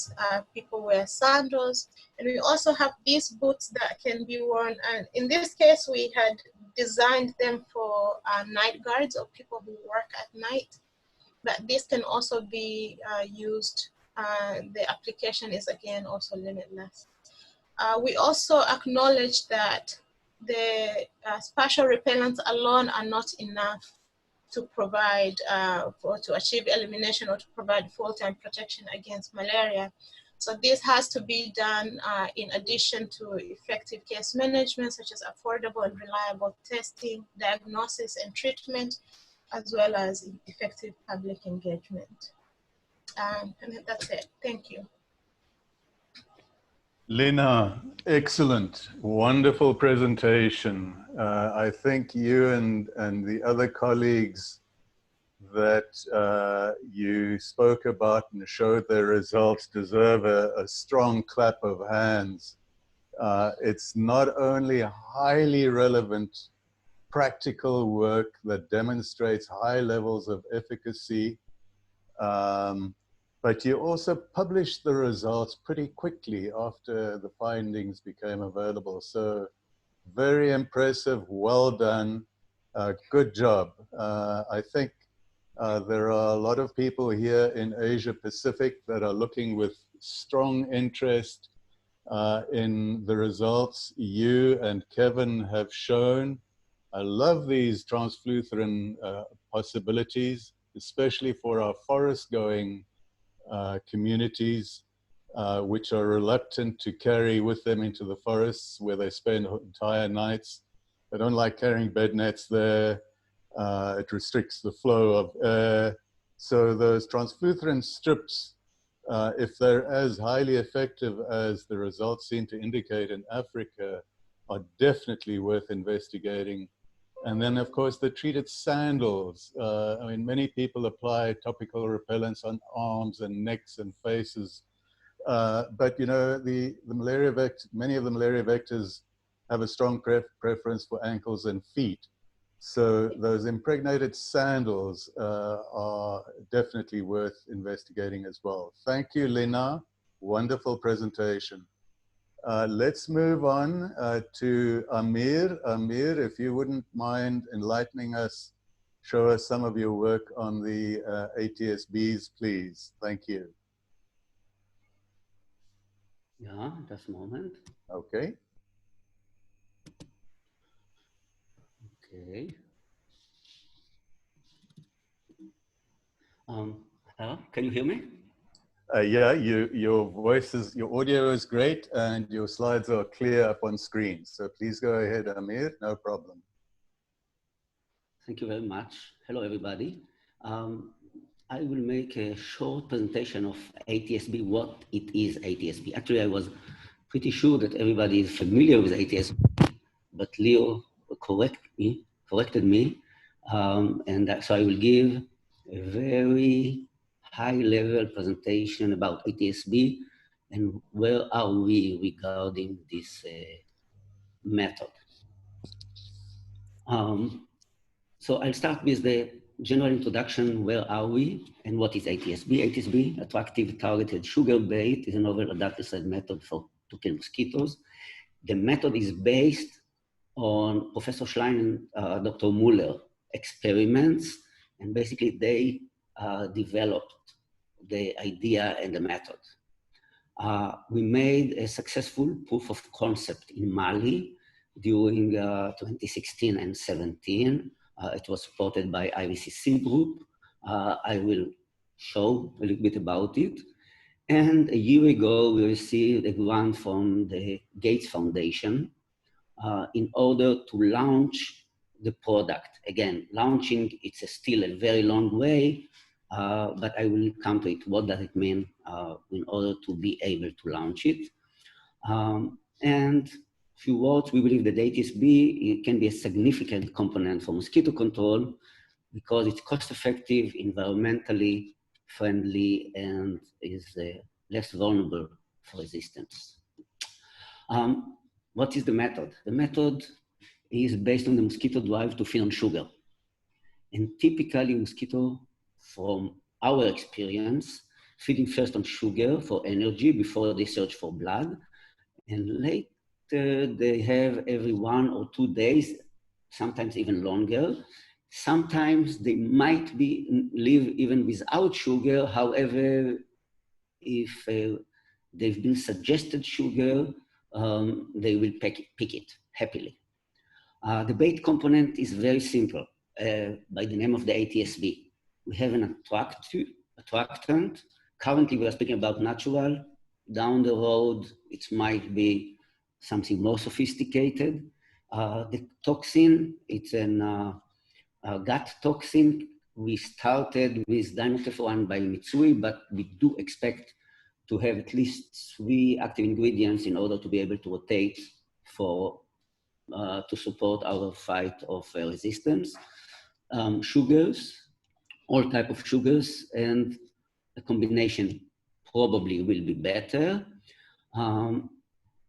Speaker 3: People wear sandals. And we also have these boots that can be worn. And in this case, we had designed them for night guards or people who work at night. But this can also be used. The application is, again, also limitless. We also acknowledge that the spatial repellents alone are not enough to provide, to achieve elimination or to provide full-time protection against malaria. So this has to be done in addition to effective case management, such as affordable and reliable testing, diagnosis and treatment, as well as effective public engagement. And that's it. Thank you.
Speaker 1: Lina, excellent, wonderful presentation. I think you and the other colleagues that you spoke about and showed their results deserve a strong clap of hands. It's not only highly relevant practical work that demonstrates high levels of efficacy, but you also published the results pretty quickly after the findings became available. So very impressive, well done, good job. I think there are a lot of people here in Asia Pacific that are looking with strong interest in the results you and Kevin have shown. I love these transfluthrin possibilities, especially for our forest-going communities, which are reluctant to carry with them into the forests where they spend entire nights. They don't like carrying bed nets there. It restricts the flow of air. So those transfluthrin strips, if they're as highly effective as the results seem to indicate in Africa, are definitely worth investigating. And then, of course, the treated sandals. I mean, many people apply topical repellents on arms and necks and faces. But, you know, the malaria many of the malaria vectors have a strong preference for ankles and feet. So those impregnated sandals are definitely worth investigating as well. Thank you, Lina. Wonderful presentation. Let's move on to Amir. Amir, if you wouldn't mind enlightening us, show us some of your work on the ATSBs, please. Thank you.
Speaker 4: Yeah, just a moment.
Speaker 1: Okay.
Speaker 4: Okay. Hello, can you hear me?
Speaker 1: Yeah, your audio is great and your slides are clear up on screen. So please go ahead, Amir, no problem.
Speaker 4: Thank you very much. Hello, everybody. I will make a short presentation of ATSB, what it is ATSB. Actually, I was pretty sure that everybody is familiar with ATSB, but Leo corrected me. So I will give a very high-level presentation about ATSB and where are we regarding this method. So I'll start with the general introduction, where are we and what is ATSB? ATSB, Attractive Targeted Sugar Bait, is a novel adaptive method to kill mosquitoes. The method is based on Professor Schlein and Dr. Muller experiments, and basically they developed the idea and the method. We made a successful proof of concept in Mali during 2016 and 17. It was supported by IVCC group. I will show a little bit about it. And a year ago, we received a grant from the Gates Foundation in order to launch the product. Again, launching, it's still a very long way, but I will come to it. What does it mean in order to be able to launch it? And a few words, we believe that ATSB can be a significant component for mosquito control because it's cost-effective, environmentally friendly, and is less vulnerable for resistance. What is the method? The method is based on the mosquito drive to feed on sugar. And typically mosquito, from our experience, feeding first on sugar for energy before they search for blood. And later they have every 1 or 2 days, sometimes even longer. Sometimes they might live even without sugar. However, if they've been suggested sugar, they will pick it happily. The bait component is very simple by the name of the ATSB. We have an attractant. Currently, we are speaking about natural. Down the road, it might be something more sophisticated. The toxin, it's a gut toxin. We started with dimethyl by Mitsui, but we do expect to have at least 3 active ingredients in order to be able to rotate to support our fight of resistance. Sugars, all type of sugars, and a combination probably will be better.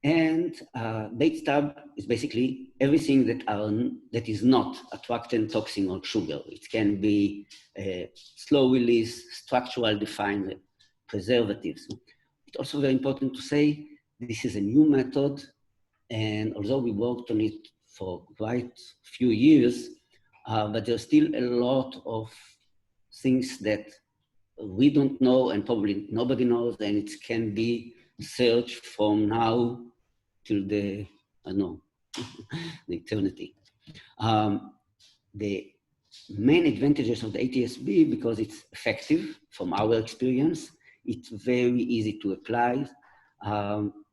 Speaker 4: Bait stab is basically everything that is not attractant, toxin, or sugar. It can be slow release, structural defined preservatives. It's also very important to say this is a new method, and although we worked on it for quite a few years, but there's still a lot of things that we don't know and probably nobody knows, and it can be searched from now till the, I don't know, the eternity. The main advantages of the ATSB, because it's effective from our experience, it's very easy to apply.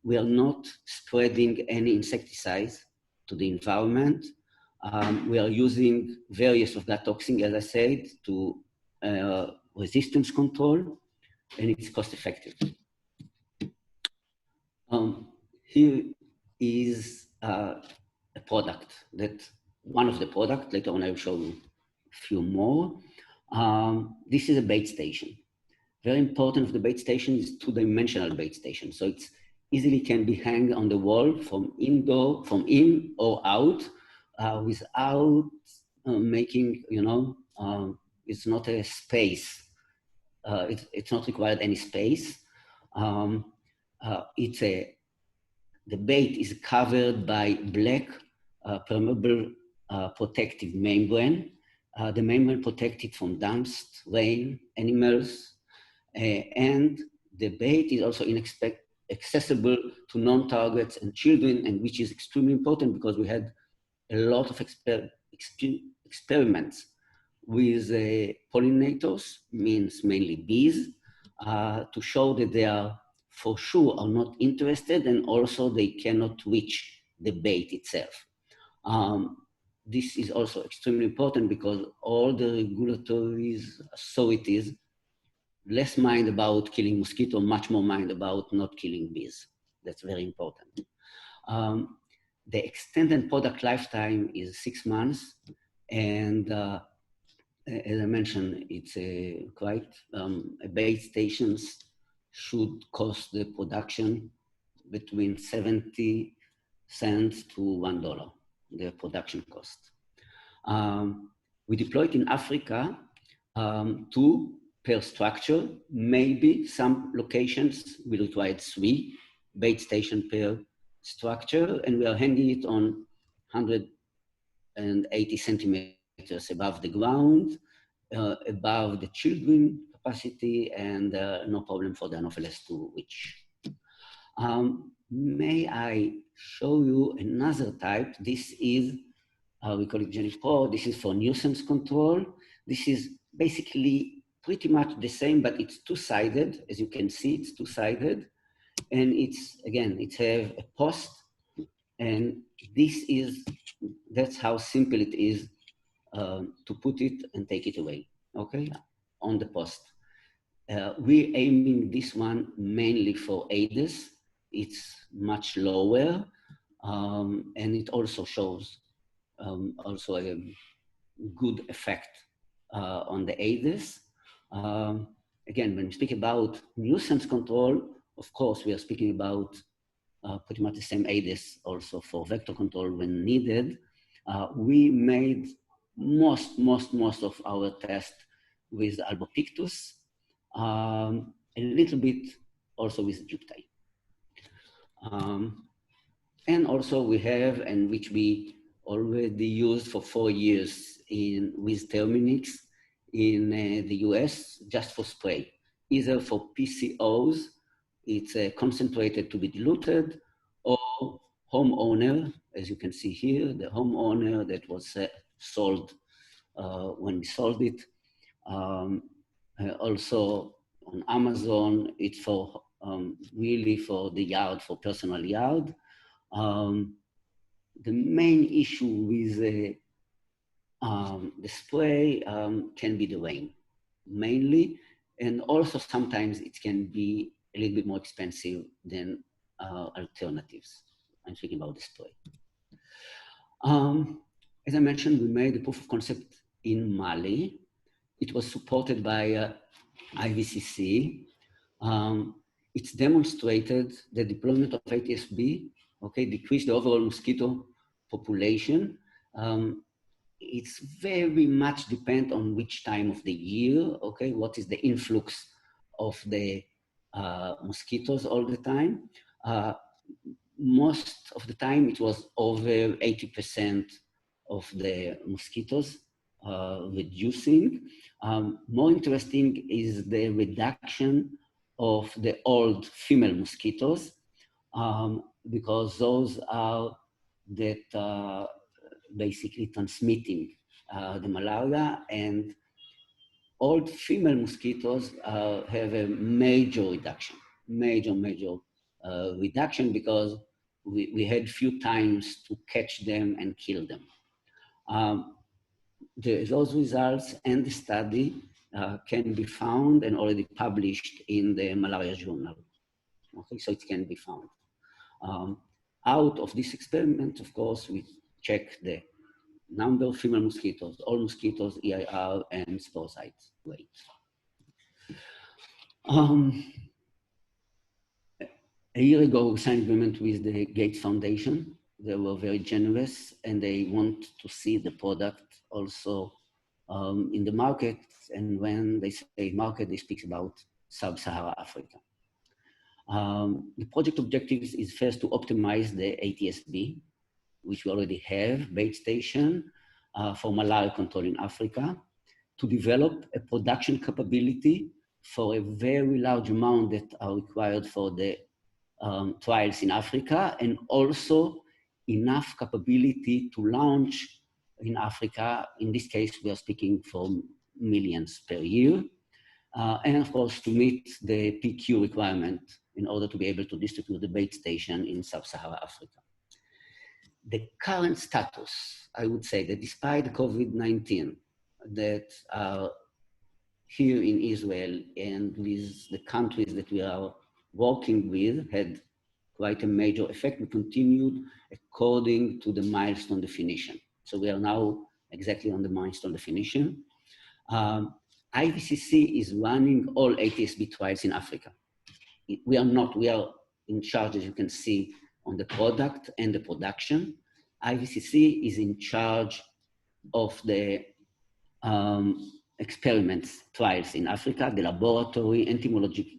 Speaker 4: We are not spreading any insecticides to the environment. We are using various of that toxin, as I said, to resistance control, and it's cost effective. Here is a product that one of the products. Later on, I will show you a few more. This is a bait station. Very important of the bait station is two-dimensional bait station. So it's easily can be hung on the wall from in or out without making, it's not a space. It's not required any space. The bait is covered by black permeable protective membrane. The membrane protected from dust, rain, animals, and the bait is also accessible to non-targets and children, and which is extremely important because we had a lot of experiments with pollinators, means mainly bees, to show that they are for sure are not interested, and also they cannot reach the bait itself. This is also extremely important because all the regulatory authorities less mind about killing mosquito, much more mind about not killing bees. That's very important. The extended product lifetime is 6 months, and as I mentioned, it's quite bait stations should cost the production between 70 cents to $1, the production cost. We deployed in Africa 2 per structure. Maybe some locations will require 3 bait station per structure, and we are hanging it on 180 centimeters above the ground, above the children capacity, and no problem for the Anopheles to reach. May I show you another type? This is, we call it Jennifer. This is for nuisance control. This is basically pretty much the same, but it's two-sided. As you can see, it's two-sided. And it's, again, it has a post. And that's how simple it is to put it and take it away, okay, on the post. We're aiming this one mainly for Aedes. It's much lower, and it also shows also a good effect on the Aedes. Again, when we speak about nuisance control, of course, we are speaking about pretty much the same Aedes also for vector control when needed. We made most of our tests with Albopictus, a little bit also with Juptai. And also we have, and which we already used for 4 years with Terminix in the US, just for spray, either for PCOs, it's concentrated to be diluted, or homeowner, as you can see here, the homeowner that was sold when we sold it. Also on Amazon, it's for really for the yard, for personal yard. The main issue with the spray can be the rain, mainly, and also sometimes it can be a little bit more expensive than alternatives. I'm speaking about the spray. As I mentioned, we made a proof of concept in Mali. It was supported by IVCC. It's demonstrated the deployment of ATSB, okay, decreased the overall mosquito population. It's very much depend on which time of the year, okay, what is the influx of the mosquitoes all the time. Most of the time it was over 80% of the mosquitoes reducing. More interesting is the reduction of the old female mosquitoes, because those are that basically transmitting the malaria, and old female mosquitoes have a major reduction, major reduction, because we had few times to catch them and kill them. Those results and the study can be found and already published in the Malaria journal. Okay, so it can be found. Out of this experiment, of course, we check the number of female mosquitoes, all mosquitoes, EIR, and sporocyte weight. A year ago, we signed agreement with the Gates Foundation. They were very generous and they want to see the product also in the market. And when they say market, they speak about Sub-Saharan Africa. The project objectives is first to optimize the ATSB, which we already have, bait station for malaria control in Africa, to develop a production capability for a very large amount that are required for the trials in Africa, and also enough capability to launch in Africa. In this case, we are speaking for millions per year. And of course, to meet the PQ requirement in order to be able to distribute the bait station in Sub-Saharan Africa. The current status, I would say that despite COVID-19 that are here in Israel and with the countries that we are working with had quite a major effect. We continued according to the milestone definition. So we are now exactly on the milestone definition. IVCC is running all ATSB trials in Africa. We are in charge, as you can see, on the product and the production. IVCC is in charge of the experiments, trials in Africa, the laboratory, entomological,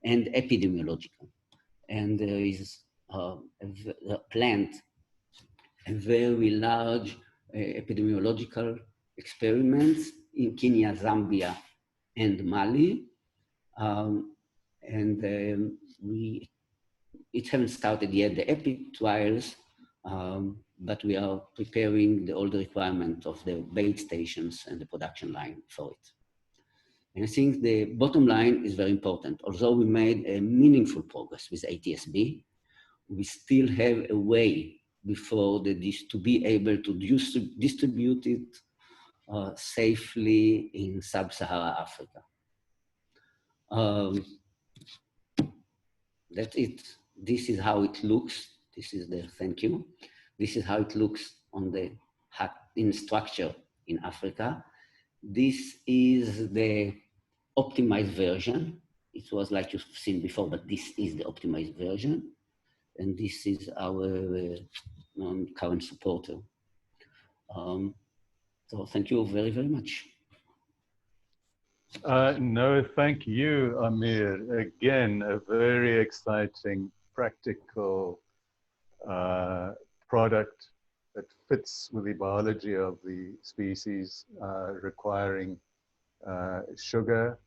Speaker 4: and epidemiological. And there is planned a very large epidemiological experiments in Kenya, Zambia, and Mali. It haven't started yet, the EPI trials, but we are preparing all the requirement of the bait stations and the production line for it. And I think the bottom line is very important. Although we made a meaningful progress with ATSB, we still have a way before to be able to distribute it safely in Sub-Saharan Africa. That's it. This is how it looks. This is the, thank you. This is how it looks on the in structure in Africa. This is the optimized version. It was like you've seen before, but this is the optimized version. And this is our current supporter. So thank you very, very much.
Speaker 1: No, thank you, Amir. Again, a very exciting, practical product that fits with the biology of the species requiring sugar.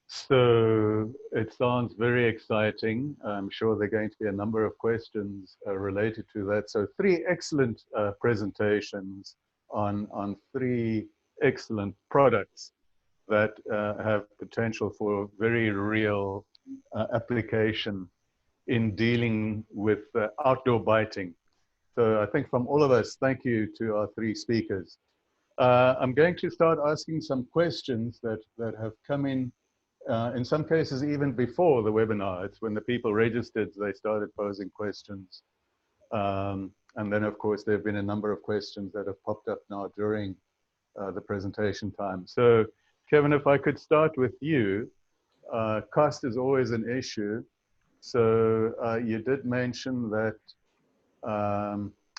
Speaker 1: So it sounds very exciting. I'm sure there are going to be a number of questions related to that. So 3 excellent presentations on 3 excellent products that have potential for very real application in dealing with outdoor biting. So I think from all of us, thank you to our 3 speakers. I'm going to start asking some questions that have come in some cases even before the webinar. It's when the people registered, they started posing questions. And then of course, there have been a number of questions that have popped up now during the presentation time. So Kevin, if I could start with you, cost is always an issue. So you did mention that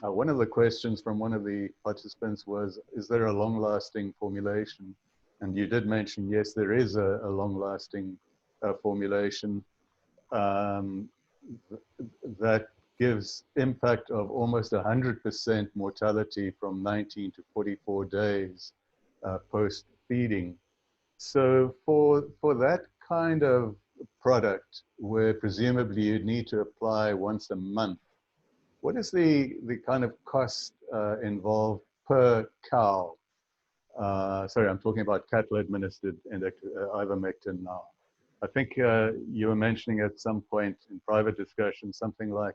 Speaker 1: one of the questions from one of the participants was, is there a long-lasting formulation? And you did mention, yes, there is a long-lasting formulation that gives impact of almost 100% mortality from 19 to 44 days post-feeding. So for that kind of product, where presumably you'd need to apply once a month, what is the kind of cost involved per cow? Sorry, I'm talking about cattle-administered ivermectin now. I think you were mentioning at some point in private discussion something like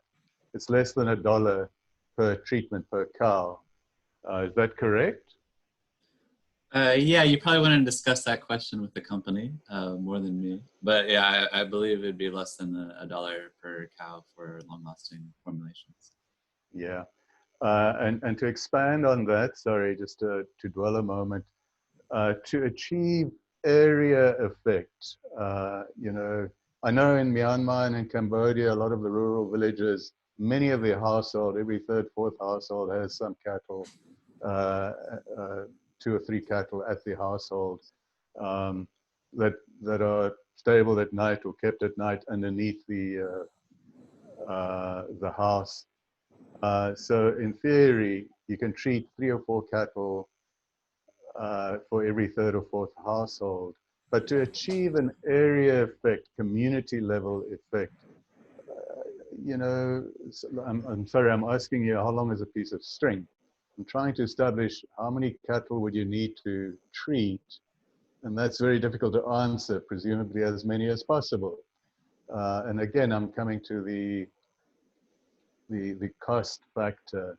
Speaker 1: it's less than $1 per treatment per cow. Is that correct?
Speaker 2: Yeah, you probably want to discuss that question with the company more than me. But yeah, I believe it'd be less than $1 per cow for long-lasting formulations.
Speaker 1: Yeah. And to expand on that, sorry, just to dwell a moment, to achieve area effect, you know, I know in Myanmar and in Cambodia, a lot of the rural villages, many of the household, every third, fourth household has some cattle, 2 or 3 cattle at the household, that are stabled at night or kept at night underneath the house. So in theory, you can treat 3 or 4 cattle for every third or fourth household. But to achieve an area effect, community level effect, you know, I'm sorry, I'm asking you, how long is a piece of string? I'm trying to establish how many cattle would you need to treat, and that's very difficult to answer, presumably as many as possible. And again, I'm coming to the cost factor.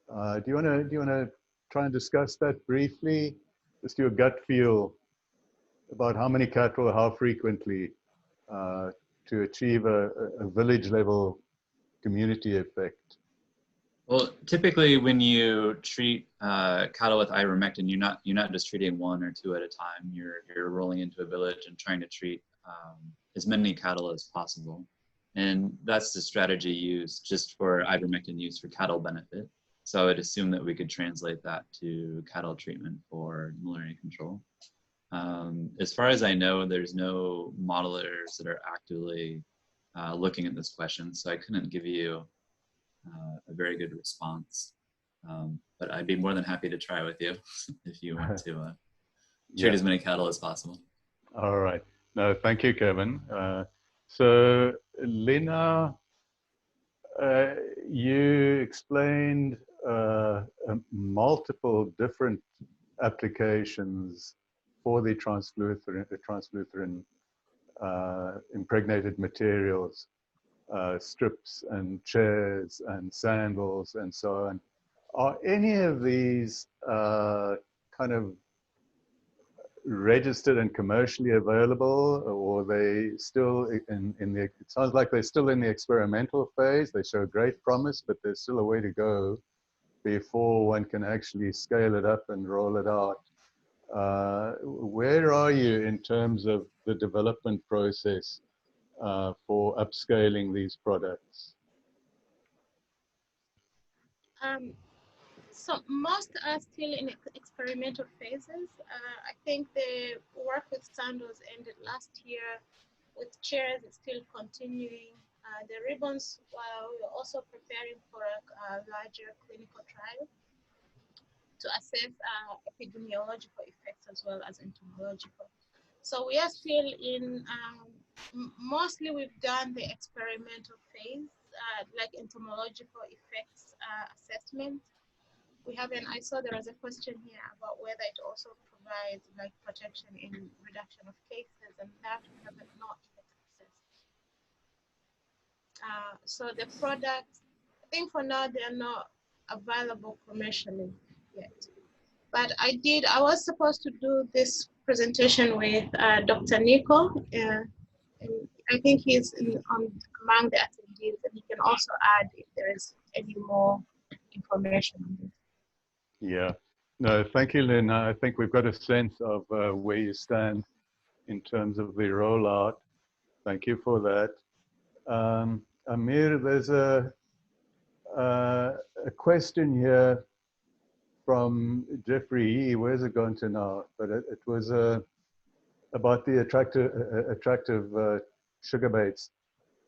Speaker 1: Do you want to try and discuss that briefly? Just your gut feel about how many cattle, how frequently, to achieve a village level community effect.
Speaker 2: Well, typically when you treat cattle with ivermectin, you're not just treating 1 or 2 at a time. You're rolling into a village and trying to treat as many cattle as possible. And that's the strategy used just for ivermectin use for cattle benefit. So I would assume that we could translate that to cattle treatment for malaria control. As far as I know, there's no modelers that are actively looking at this question, so I couldn't give you a very good response. But I'd be more than happy to try with you if you want to treat as many cattle as possible.
Speaker 1: All right. No, thank you, Kevin. So, Lina, you explained multiple different applications for the transfluthrin impregnated materials, strips and chairs and sandals and so on. Are any of these kind of registered and commercially available, or are they still in the, it sounds like they're still in the experimental phase? They show great promise, but there's still a way to go before one can actually scale it up and roll it out. Where are you in terms of the development process for upscaling these products?
Speaker 3: So most are still in experimental phases. I think the work with sandals ended last year. With chairs, it's still continuing. The ribbons, we're also preparing for a larger clinical trial to assess epidemiological effects as well as entomological. So we are still in, mostly we've done the experimental phase, like entomological effects assessment. We haven't, I saw there was a question here about whether it also provides like protection in reduction of cases, and that we have not yet assessed. So the products, I think for now they are not available commercially yet. But I was supposed to do this presentation with Dr. Nico, and I think he's among the attendees, and he can also add if there is any more information on this.
Speaker 1: Yeah, no, thank you, Lynn. I think we've got a sense of where you stand in terms of the rollout. Thank you for that. Amir, there's a question here from Jeffrey. Where's it gone to now? But it was about the attractive sugar baits.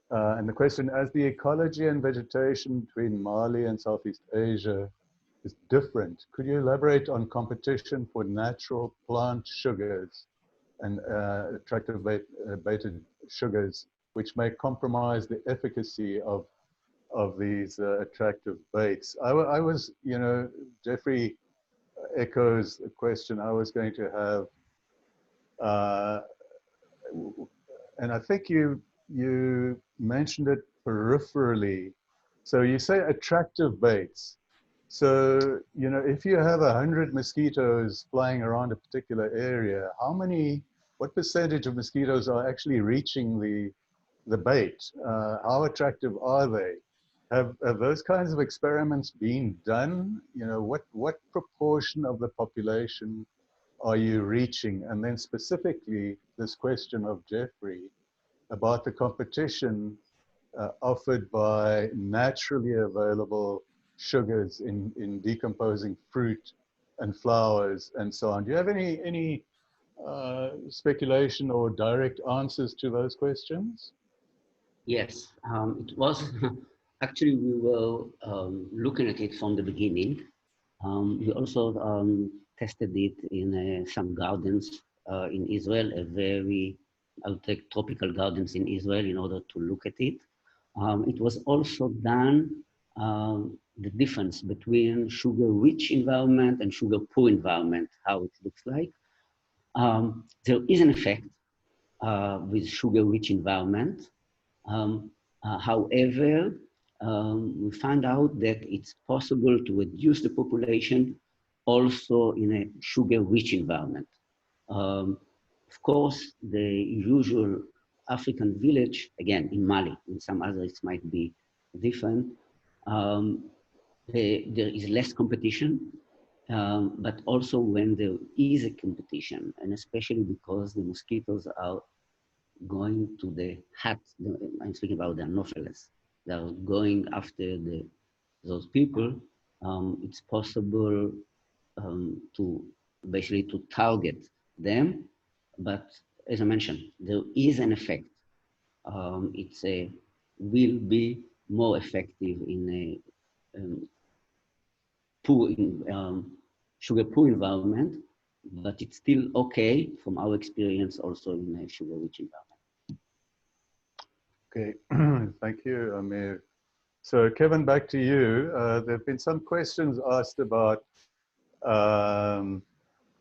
Speaker 1: And the question, as the ecology and vegetation between Mali and Southeast Asia is different, could you elaborate on competition for natural plant sugars and attractive baited sugars, which may compromise the efficacy of these attractive baits? I was, you know, Jeffrey echoes the question I was going to have, and I think you mentioned it peripherally. So you say attractive baits. So, you know, if you have 100 mosquitoes flying around a particular area, what percentage of mosquitoes are actually reaching the bait? How attractive are they? have those kinds of experiments been done? You know, what proportion of the population are you reaching? And then specifically this question of Jeffrey about the competition offered by naturally available sugars in decomposing fruit and flowers and so on. Do you have any speculation or direct answers to those questions?
Speaker 4: Yes, it was actually we were looking at it from the beginning. We also tested it in some gardens in Israel, I'll take tropical gardens in Israel in order to look at it. It was also done the difference between sugar-rich environment and sugar-poor environment, how it looks like. There is an effect with sugar-rich environment. However, we found out that it's possible to reduce the population also in a sugar-rich environment. Of course, the usual African village, again, in Mali, in some others it might be different, there is less competition, but also when there is a competition, and especially because the mosquitoes are going to the hat, I'm speaking about the Anopheles, they are going after those people, it's possible to basically to target them. But as I mentioned, there is an effect. Will be more effective in a sugar poor environment, but it's still okay from our experience also in a sugar-rich environment.
Speaker 1: Okay, thank you, Amir. So Kevin, back to you. There have been some questions asked about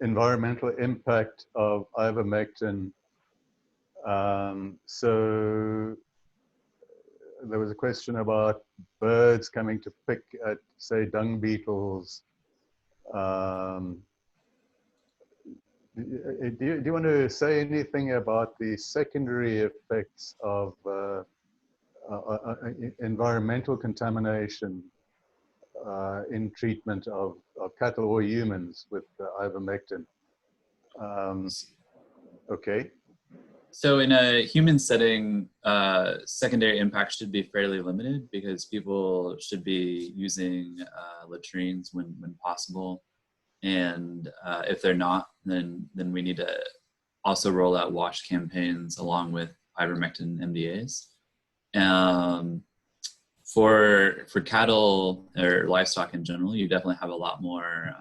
Speaker 1: environmental impact of ivermectin. So there was a question about birds coming to pick at, say, dung beetles. Do you want to say anything about the secondary effects of environmental contamination in treatment of cattle or humans with ivermectin? Okay.
Speaker 2: So in a human setting, secondary impact should be fairly limited because people should be using latrines when possible. And if they're not, then we need to also roll out wash campaigns along with ivermectin MDAs. For cattle or livestock in general, you definitely have a lot more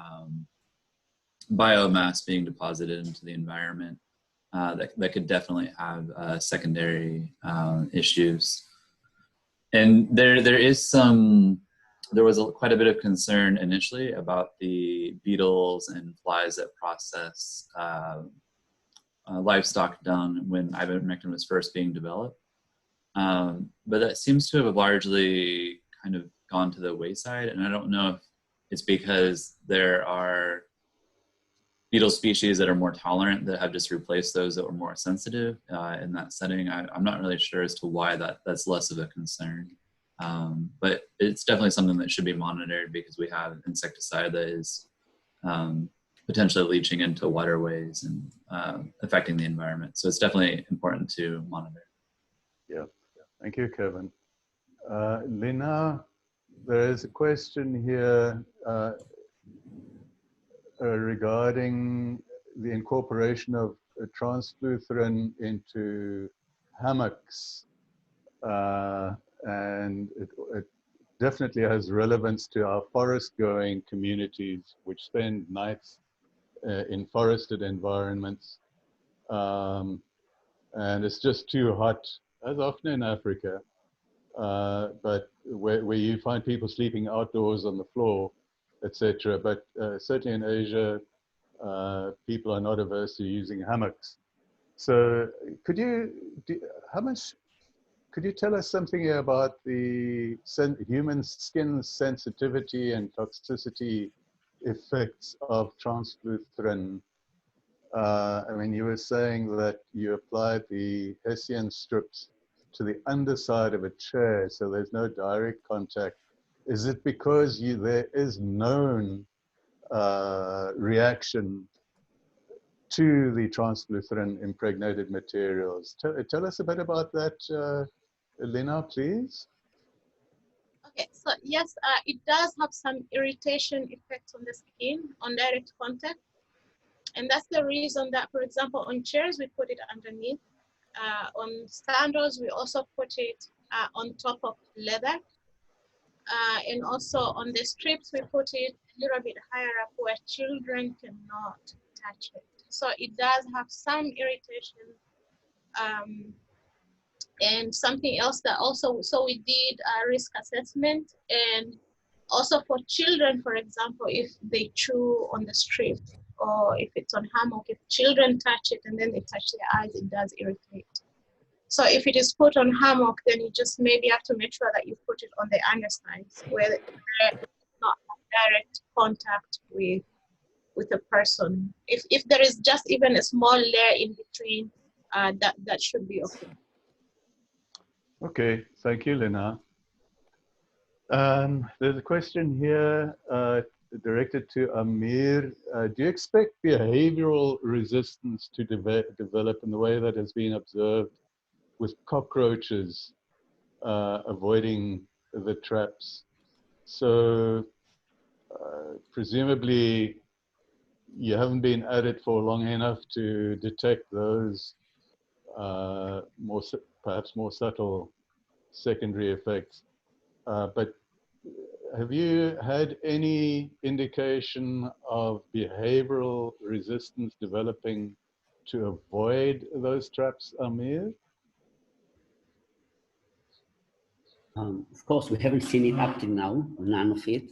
Speaker 2: biomass being deposited into the environment that could definitely have secondary issues. And there was quite a bit of concern initially about the beetles and flies that process livestock dung when ivermectin was first being developed. But that seems to have largely kind of gone to the wayside. And I don't know if it's because there are beetle species that are more tolerant that have just replaced those that were more sensitive in that setting. I'm not really sure as to why that's less of a concern. But it's definitely something that should be monitored because we have insecticide that is potentially leaching into waterways and affecting the environment. So it's definitely important to monitor.
Speaker 1: Yeah, thank you, Kevin. Lina, there is a question here regarding the incorporation of transfluthrin into hammocks. And it definitely has relevance to our forest-going communities, which spend nights in forested environments. And it's just too hot, as often in Africa, but where you find people sleeping outdoors on the floor, etc. But certainly in Asia, people are not averse to using hammocks. So could you tell us something about the human skin sensitivity and toxicity effects of transfluthrin? I mean, you were saying that you applied the Hessian strips to the underside of a chair, so there's no direct contact, is it because there is known reaction to the transfluthrin impregnated materials? Tell us a bit about that, Lena, please.
Speaker 3: Okay, so yes, it does have some irritation effects on the skin on direct contact. And that's the reason that, for example, on chairs, we put it underneath. On sandals, we also put it on top of leather. And also on the strips, we put it a little bit higher up where children cannot touch it. So it does have some irritation. And something else that also, so we did a risk assessment, and also for children, for example, if they chew on the strip or if it's on hammock, if children touch it and then they touch their eyes, it does irritate. So if it is put on hammock, then you just maybe have to make sure that you put it on the undersides where it not have direct contact with a person. If there is just even a small layer in between, that should be okay.
Speaker 1: Okay, thank you, Lena. There's a question here directed to Amir. Do you expect behavioral resistance to develop in the way that has been observed with cockroaches avoiding the traps? So presumably you haven't been at it for long enough to detect those perhaps more subtle secondary effects. But have you had any indication of behavioral resistance developing to avoid those traps, Amir?
Speaker 4: Of course, we haven't seen it up till now, none of it.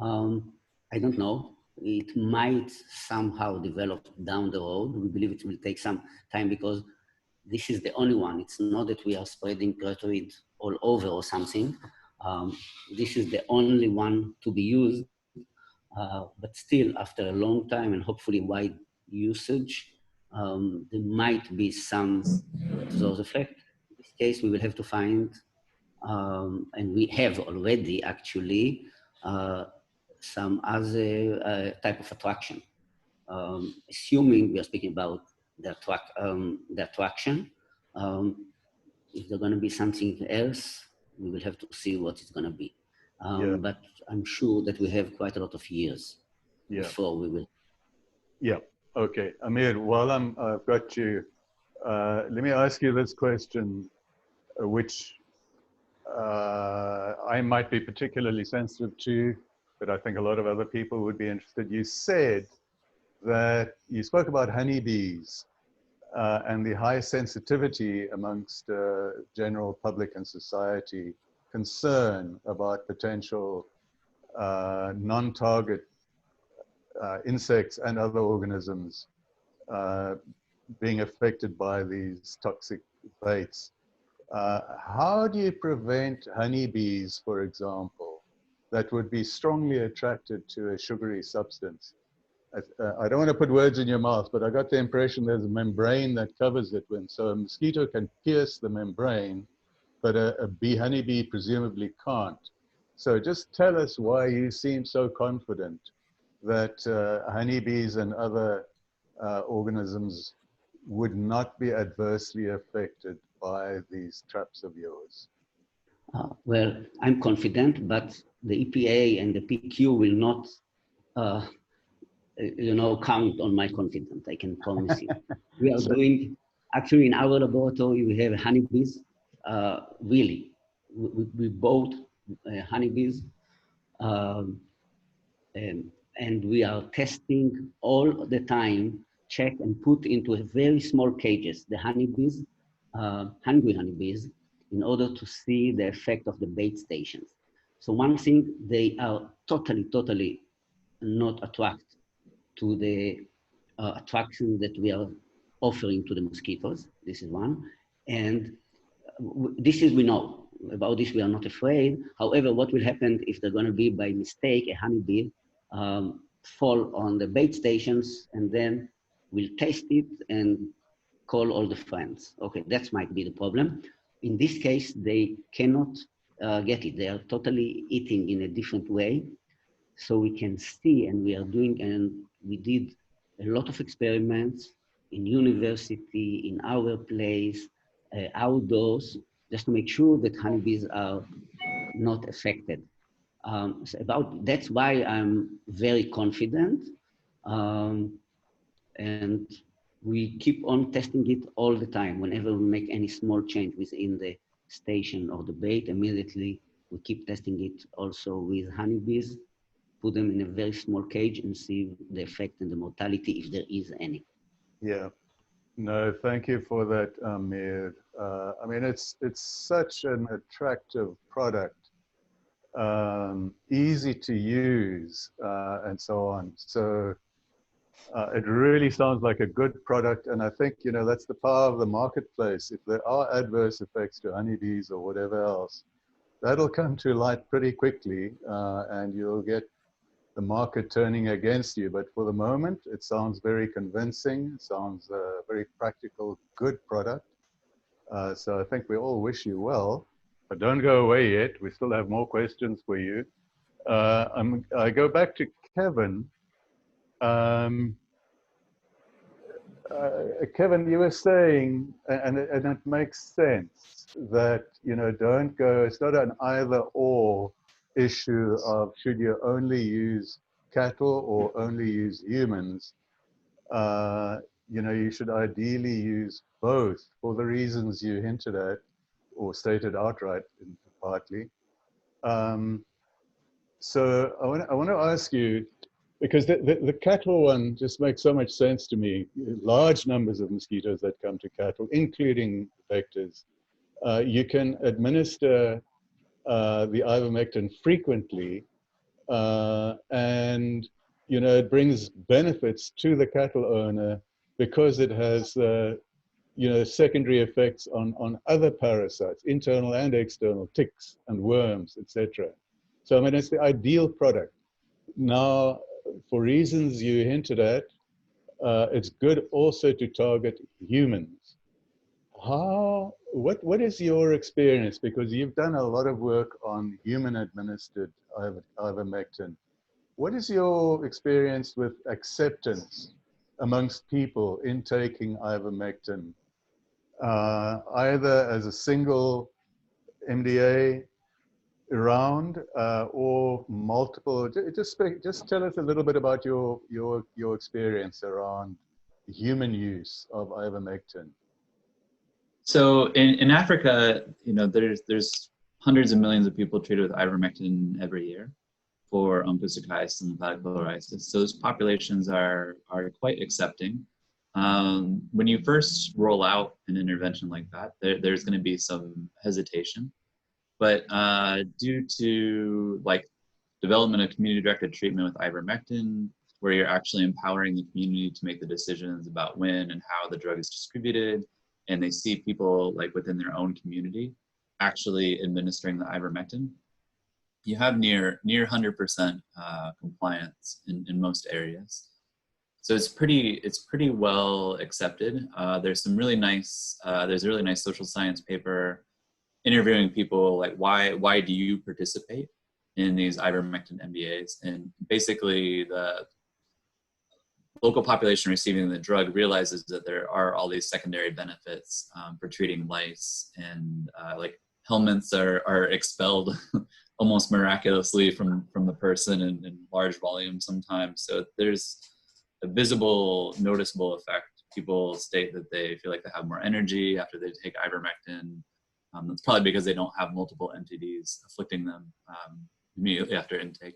Speaker 4: I don't know. It might somehow develop down the road. We believe it will take some time because this is the only one. It's not that we are spreading Creatoid all over or something. This is the only one to be used, but still after a long time and hopefully wide usage, there might be some of those effects. In this case, we will have to find, and we have already actually, some other type of attraction. Assuming we are speaking about the attraction, if there's going to be something else, we will have to see what it's going to be. But I'm sure that we have quite a lot of years before we will.
Speaker 1: Yeah. Okay. Amir, while I've got you, let me ask you this question, which I might be particularly sensitive to, but I think a lot of other people would be interested. You said that you spoke about honeybees and the high sensitivity amongst general public and society concern about potential non-target insects and other organisms being affected by these toxic baits. How do you prevent honeybees, for example, that would be strongly attracted to a sugary substance? I don't want to put words in your mouth, but I got the impression there's a membrane that covers it. So a mosquito can pierce the membrane, but a honeybee presumably can't. So just tell us why you seem so confident that honeybees and other organisms would not be adversely affected by these traps of yours.
Speaker 4: Well, I'm confident, but the EPA and the PQ will not count on my confidence, I can promise you. We are doing, actually in our laboratory, we have honeybees, really. We bought honeybees, and we are testing all the time, check and put into a very small cages, the honeybees, hungry honeybees, in order to see the effect of the bait stations. So one thing, they are totally not attracted to the attraction that we are offering to the mosquitoes. This is one. And this is, we know. About this, we are not afraid. However, what will happen if they're going to be, by mistake, a honeybee fall on the bait stations, and then we'll taste it and call all the friends. Okay, that might be the problem. In this case, they cannot get it. They are totally eating in a different way. So we can see, and we are doing, and we did a lot of experiments in university, in our place, outdoors, just to make sure that honeybees are not affected. That's why I'm very confident. And we keep on testing it all the time. Whenever we make any small change within the station or the bait, immediately we keep testing it also with honeybees, put them in a very small cage and see the effect and the mortality if there is any.
Speaker 1: Yeah. No, thank you for that, Amir. I mean, it's such an attractive product, easy to use, and so on. So it really sounds like a good product, and I think, you know, that's the power of the marketplace. If there are adverse effects to honeybees or whatever else, that'll come to light pretty quickly, and you'll get the market turning against you. But for the moment, it sounds very convincing. It sounds a very practical, good product. So I think we all wish you well, but don't go away yet. We still have more questions for you. I go back to Kevin. Kevin, you were saying, and it makes sense, that, you know, don't go, it's not an either or issue of should you only use cattle or only use humans. You know, you should ideally use both for the reasons you hinted at or stated outright partly. So I want to ask you, because the cattle one just makes so much sense to me. Large numbers of mosquitoes that come to cattle, including vectors. You can administer the ivermectin frequently, and, you know, it brings benefits to the cattle owner because it has, you know, secondary effects on other parasites, internal and external, ticks and worms, etc. So, I mean, it's the ideal product. Now, for reasons you hinted at, it's good also to target humans. What is your experience? Because you've done a lot of work on human-administered ivermectin. What is your experience with acceptance amongst people in taking ivermectin, either as a single MDA around or multiple? Just tell us a little bit about your experience around human use of ivermectin.
Speaker 2: So in Africa, you know, there's hundreds of millions of people treated with ivermectin every year for onchocerciasis and lymphatic filariasis. So those populations are quite accepting. When you first roll out an intervention like that, there's going to be some hesitation, but due to like development of community-directed treatment with ivermectin, where you're actually empowering the community to make the decisions about when and how the drug is distributed, and they see people like within their own community actually administering the ivermectin, you have near 100% compliance in most areas. So it's pretty well accepted. There's some really nice, there's a really nice social science paper interviewing people like why do you participate in these ivermectin MBAs, and basically the local population receiving the drug realizes that there are all these secondary benefits for treating lice, and like helminths are expelled almost miraculously from the person in large volumes sometimes. So there's a visible, noticeable effect. People state that they feel like they have more energy after they take ivermectin. That's probably because they don't have multiple MTDs afflicting them immediately after intake.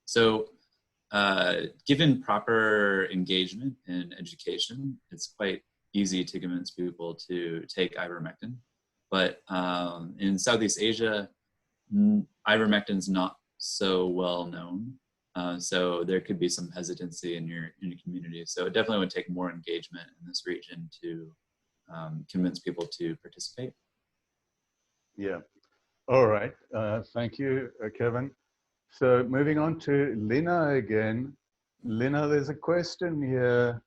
Speaker 2: So given proper engagement and education, it's quite easy to convince people to take ivermectin. But in Southeast Asia, ivermectin is not so well known. So there could be some hesitancy in your community. So it definitely would take more engagement in this region to convince people to participate.
Speaker 1: Yeah. All right. Thank you, Kevin. So moving on to Lina again. Lina, there's a question here.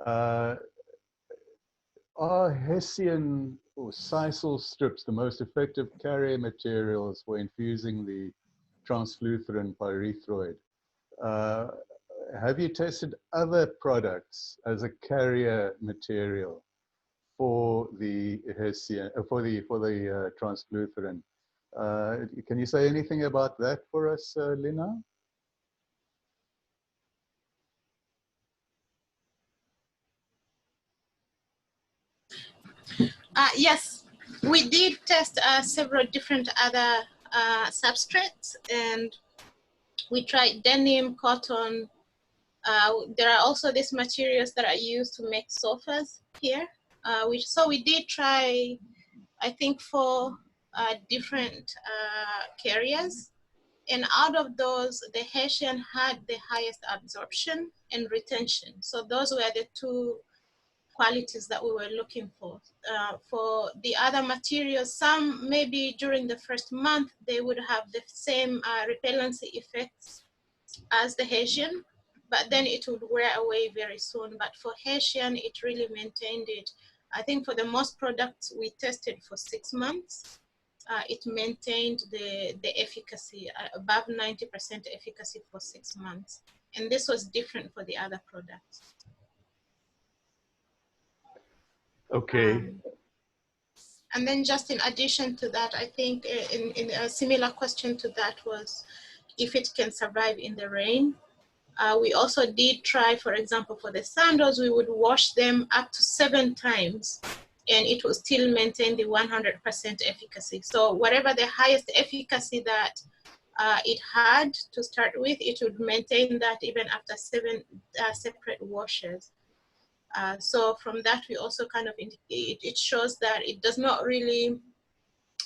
Speaker 1: Are Hessian or sisal strips the most effective carrier materials for infusing the transfluthrin pyrethroid? Have you tested other products as a carrier material for the Hessian, for the transfluthrin? Can you say anything about that for us, Lina?
Speaker 3: Yes, we did test several different other substrates, and we tried denim, cotton. There are also these materials that are used to make sofas here. So we did try, I think, 4 different carriers. And out of those, the Hessian had the highest absorption and retention. So those were the 2 qualities that we were looking for. For the other materials, some maybe during the first month, they would have the same repellency effects as the Hessian, but then it would wear away very soon. But for Hessian, it really maintained it. I think for the most products we tested for 6 months, it maintained the efficacy, above 90% efficacy for 6 months. And this was different for the other products.
Speaker 1: Okay.
Speaker 3: And then just in addition to that, I think in a similar question to that was if it can survive in the rain. We also did try, for example, for the sandals, we would wash them up to 7 times and it will still maintain the 100% efficacy. So whatever the highest efficacy that it had to start with, it would maintain that even after 7 separate washes. So from that, we also kind of indicate, it shows that it does not really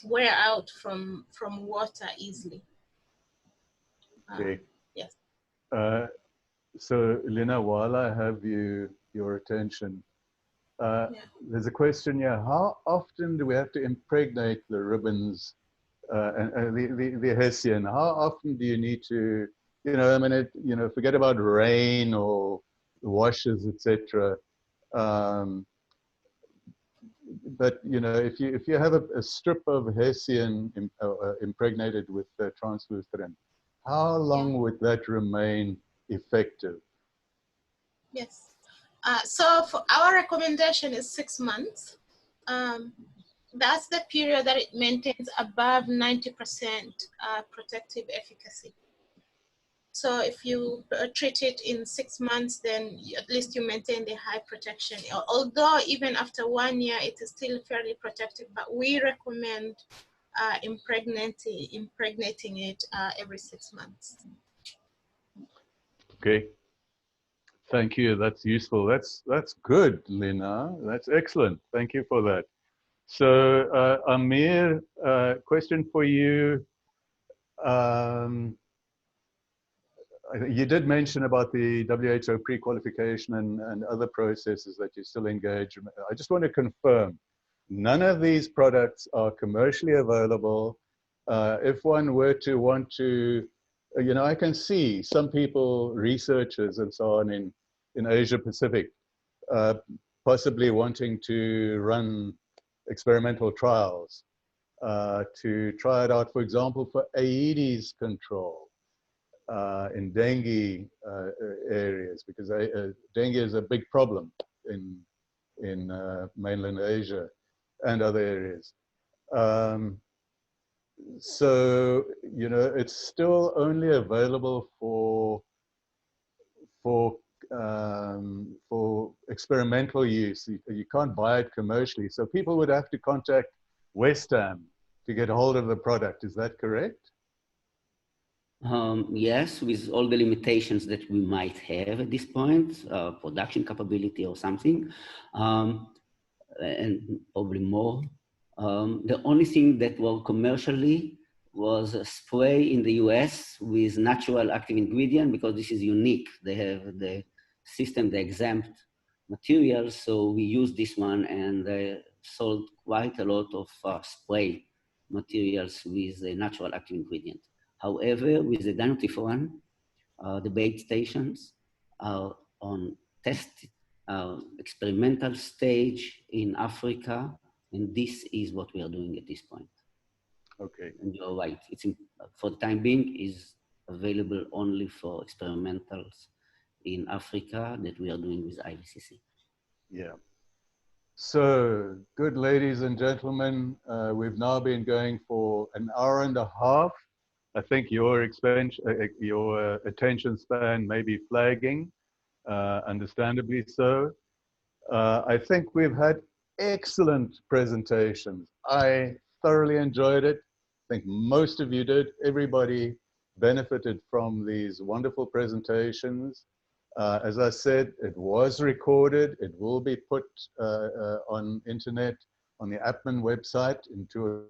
Speaker 3: wear out from water easily.
Speaker 1: Okay.
Speaker 3: Yes.
Speaker 1: So Lina, while I have your attention, there's a question here. How often do we have to impregnate the ribbons and the Hessian? How often do you need to, I mean, forget about rain or washes, etc. But if you have a strip of Hessian impregnated with transfluthrin, how long would that remain effective?
Speaker 3: Yes. So for our recommendation is 6 months. That's the period that it maintains above 90% protective efficacy. So if you treat it in 6 months, then at least you maintain the high protection. Although even after 1 year, it is still fairly protective, but we recommend impregnating it every 6 months.
Speaker 1: Okay. Thank you. That's useful. That's good, Lina. That's excellent. Thank you for that. So, Amir, question for you. You did mention about the WHO pre-qualification and other processes that you still engage. I just want to confirm, none of these products are commercially available. If one were to want to, I can see some people, researchers and so on in Asia Pacific, possibly wanting to run experimental trials to try it out, for example, for Aedes control in dengue areas, because dengue is a big problem in mainland Asia and other areas. So, it's still only available for experimental use. You can't buy it commercially. So people would have to contact West Ham to get hold of the product. Is that correct?
Speaker 4: Yes, with all the limitations that we might have at this point, production capability or something, and probably more. The only thing that worked commercially was a spray in the US with natural active ingredient, because this is unique. They have the system, the exempt materials, so we used this one, and they sold quite a lot of spray materials with the natural active ingredient. However, with the Dinotifran, the bait stations are on test experimental stage in Africa, And this is what we are doing at this point.
Speaker 1: Okay.
Speaker 4: And you're right, it's for the time being is available only for experimentals in Africa that we are doing with IVCC.
Speaker 1: Yeah. So, good ladies and gentlemen, we've now been going for an hour and a half. I think your attention span may be flagging, understandably so. I think we've had excellent presentations. I thoroughly enjoyed it. I think most of you did. Everybody benefited from these wonderful presentations. As I said, it was recorded. It will be put on internet on the APMEN website in 2 or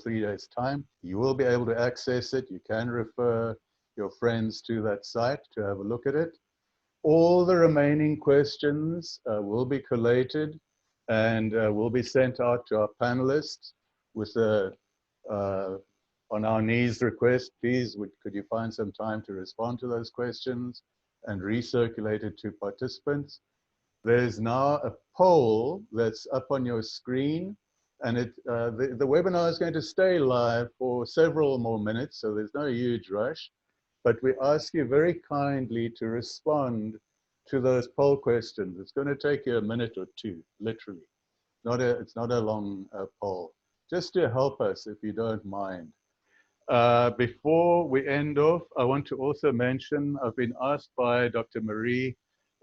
Speaker 1: 3 days' time. You will be able to access it. You can refer your friends to that site to have a look at it. All the remaining questions will be collated and will be sent out to our panelists with a on our knees request. Please, could you find some time to respond to those questions and recirculate it to participants? There's now a poll that's up on your screen, and the webinar is going to stay live for several more minutes, so there's no huge rush. But we ask you very kindly to respond to those poll questions. It's going to take you a minute or two, literally. It's not a long poll, just to help us, if you don't mind. Before we end off, I want to also mention, I've been asked by Dr. Marie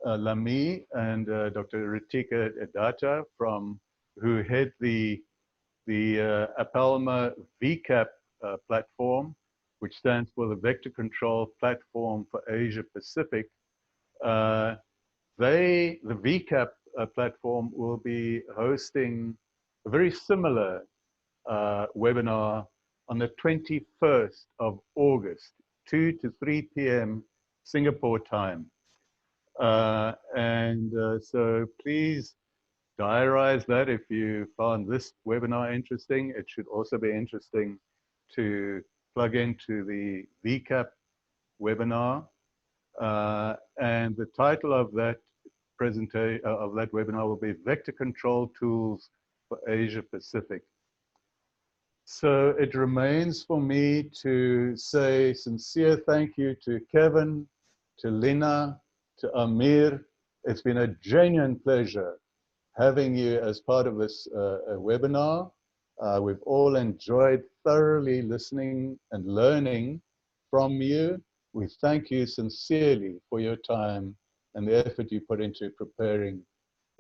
Speaker 1: Lamy and Dr. Ritika Edata, who head the APALMA VCAP platform, which stands for the Vector Control Platform for Asia Pacific. The VCAP platform will be hosting a very similar webinar on the 21st of August, 2 to 3 p.m. Singapore time. So please diarize that if you found this webinar interesting. It should also be interesting to plug into the VCAP webinar. And the title of that presentation, of that webinar, will be Vector Control Tools for Asia Pacific. So it remains for me to say sincere thank you to Kevin, to Lina, to Amir. It's been a genuine pleasure having you as part of this webinar. We've all enjoyed thoroughly listening and learning from you. We thank you sincerely for your time and the effort you put into preparing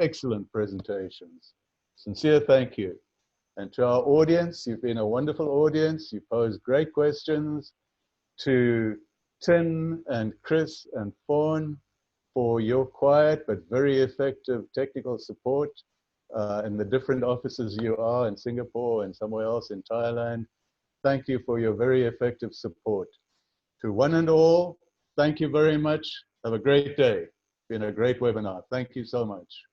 Speaker 1: excellent presentations. Sincere thank you. And to our audience, you've been a wonderful audience. You posed great questions. To Tim and Chris and Fawn for your quiet but very effective technical support in the different offices you are in Singapore and somewhere else in Thailand. Thank you for your very effective support. To one and all, thank you very much. Have a great day. It's been a great webinar. Thank you so much.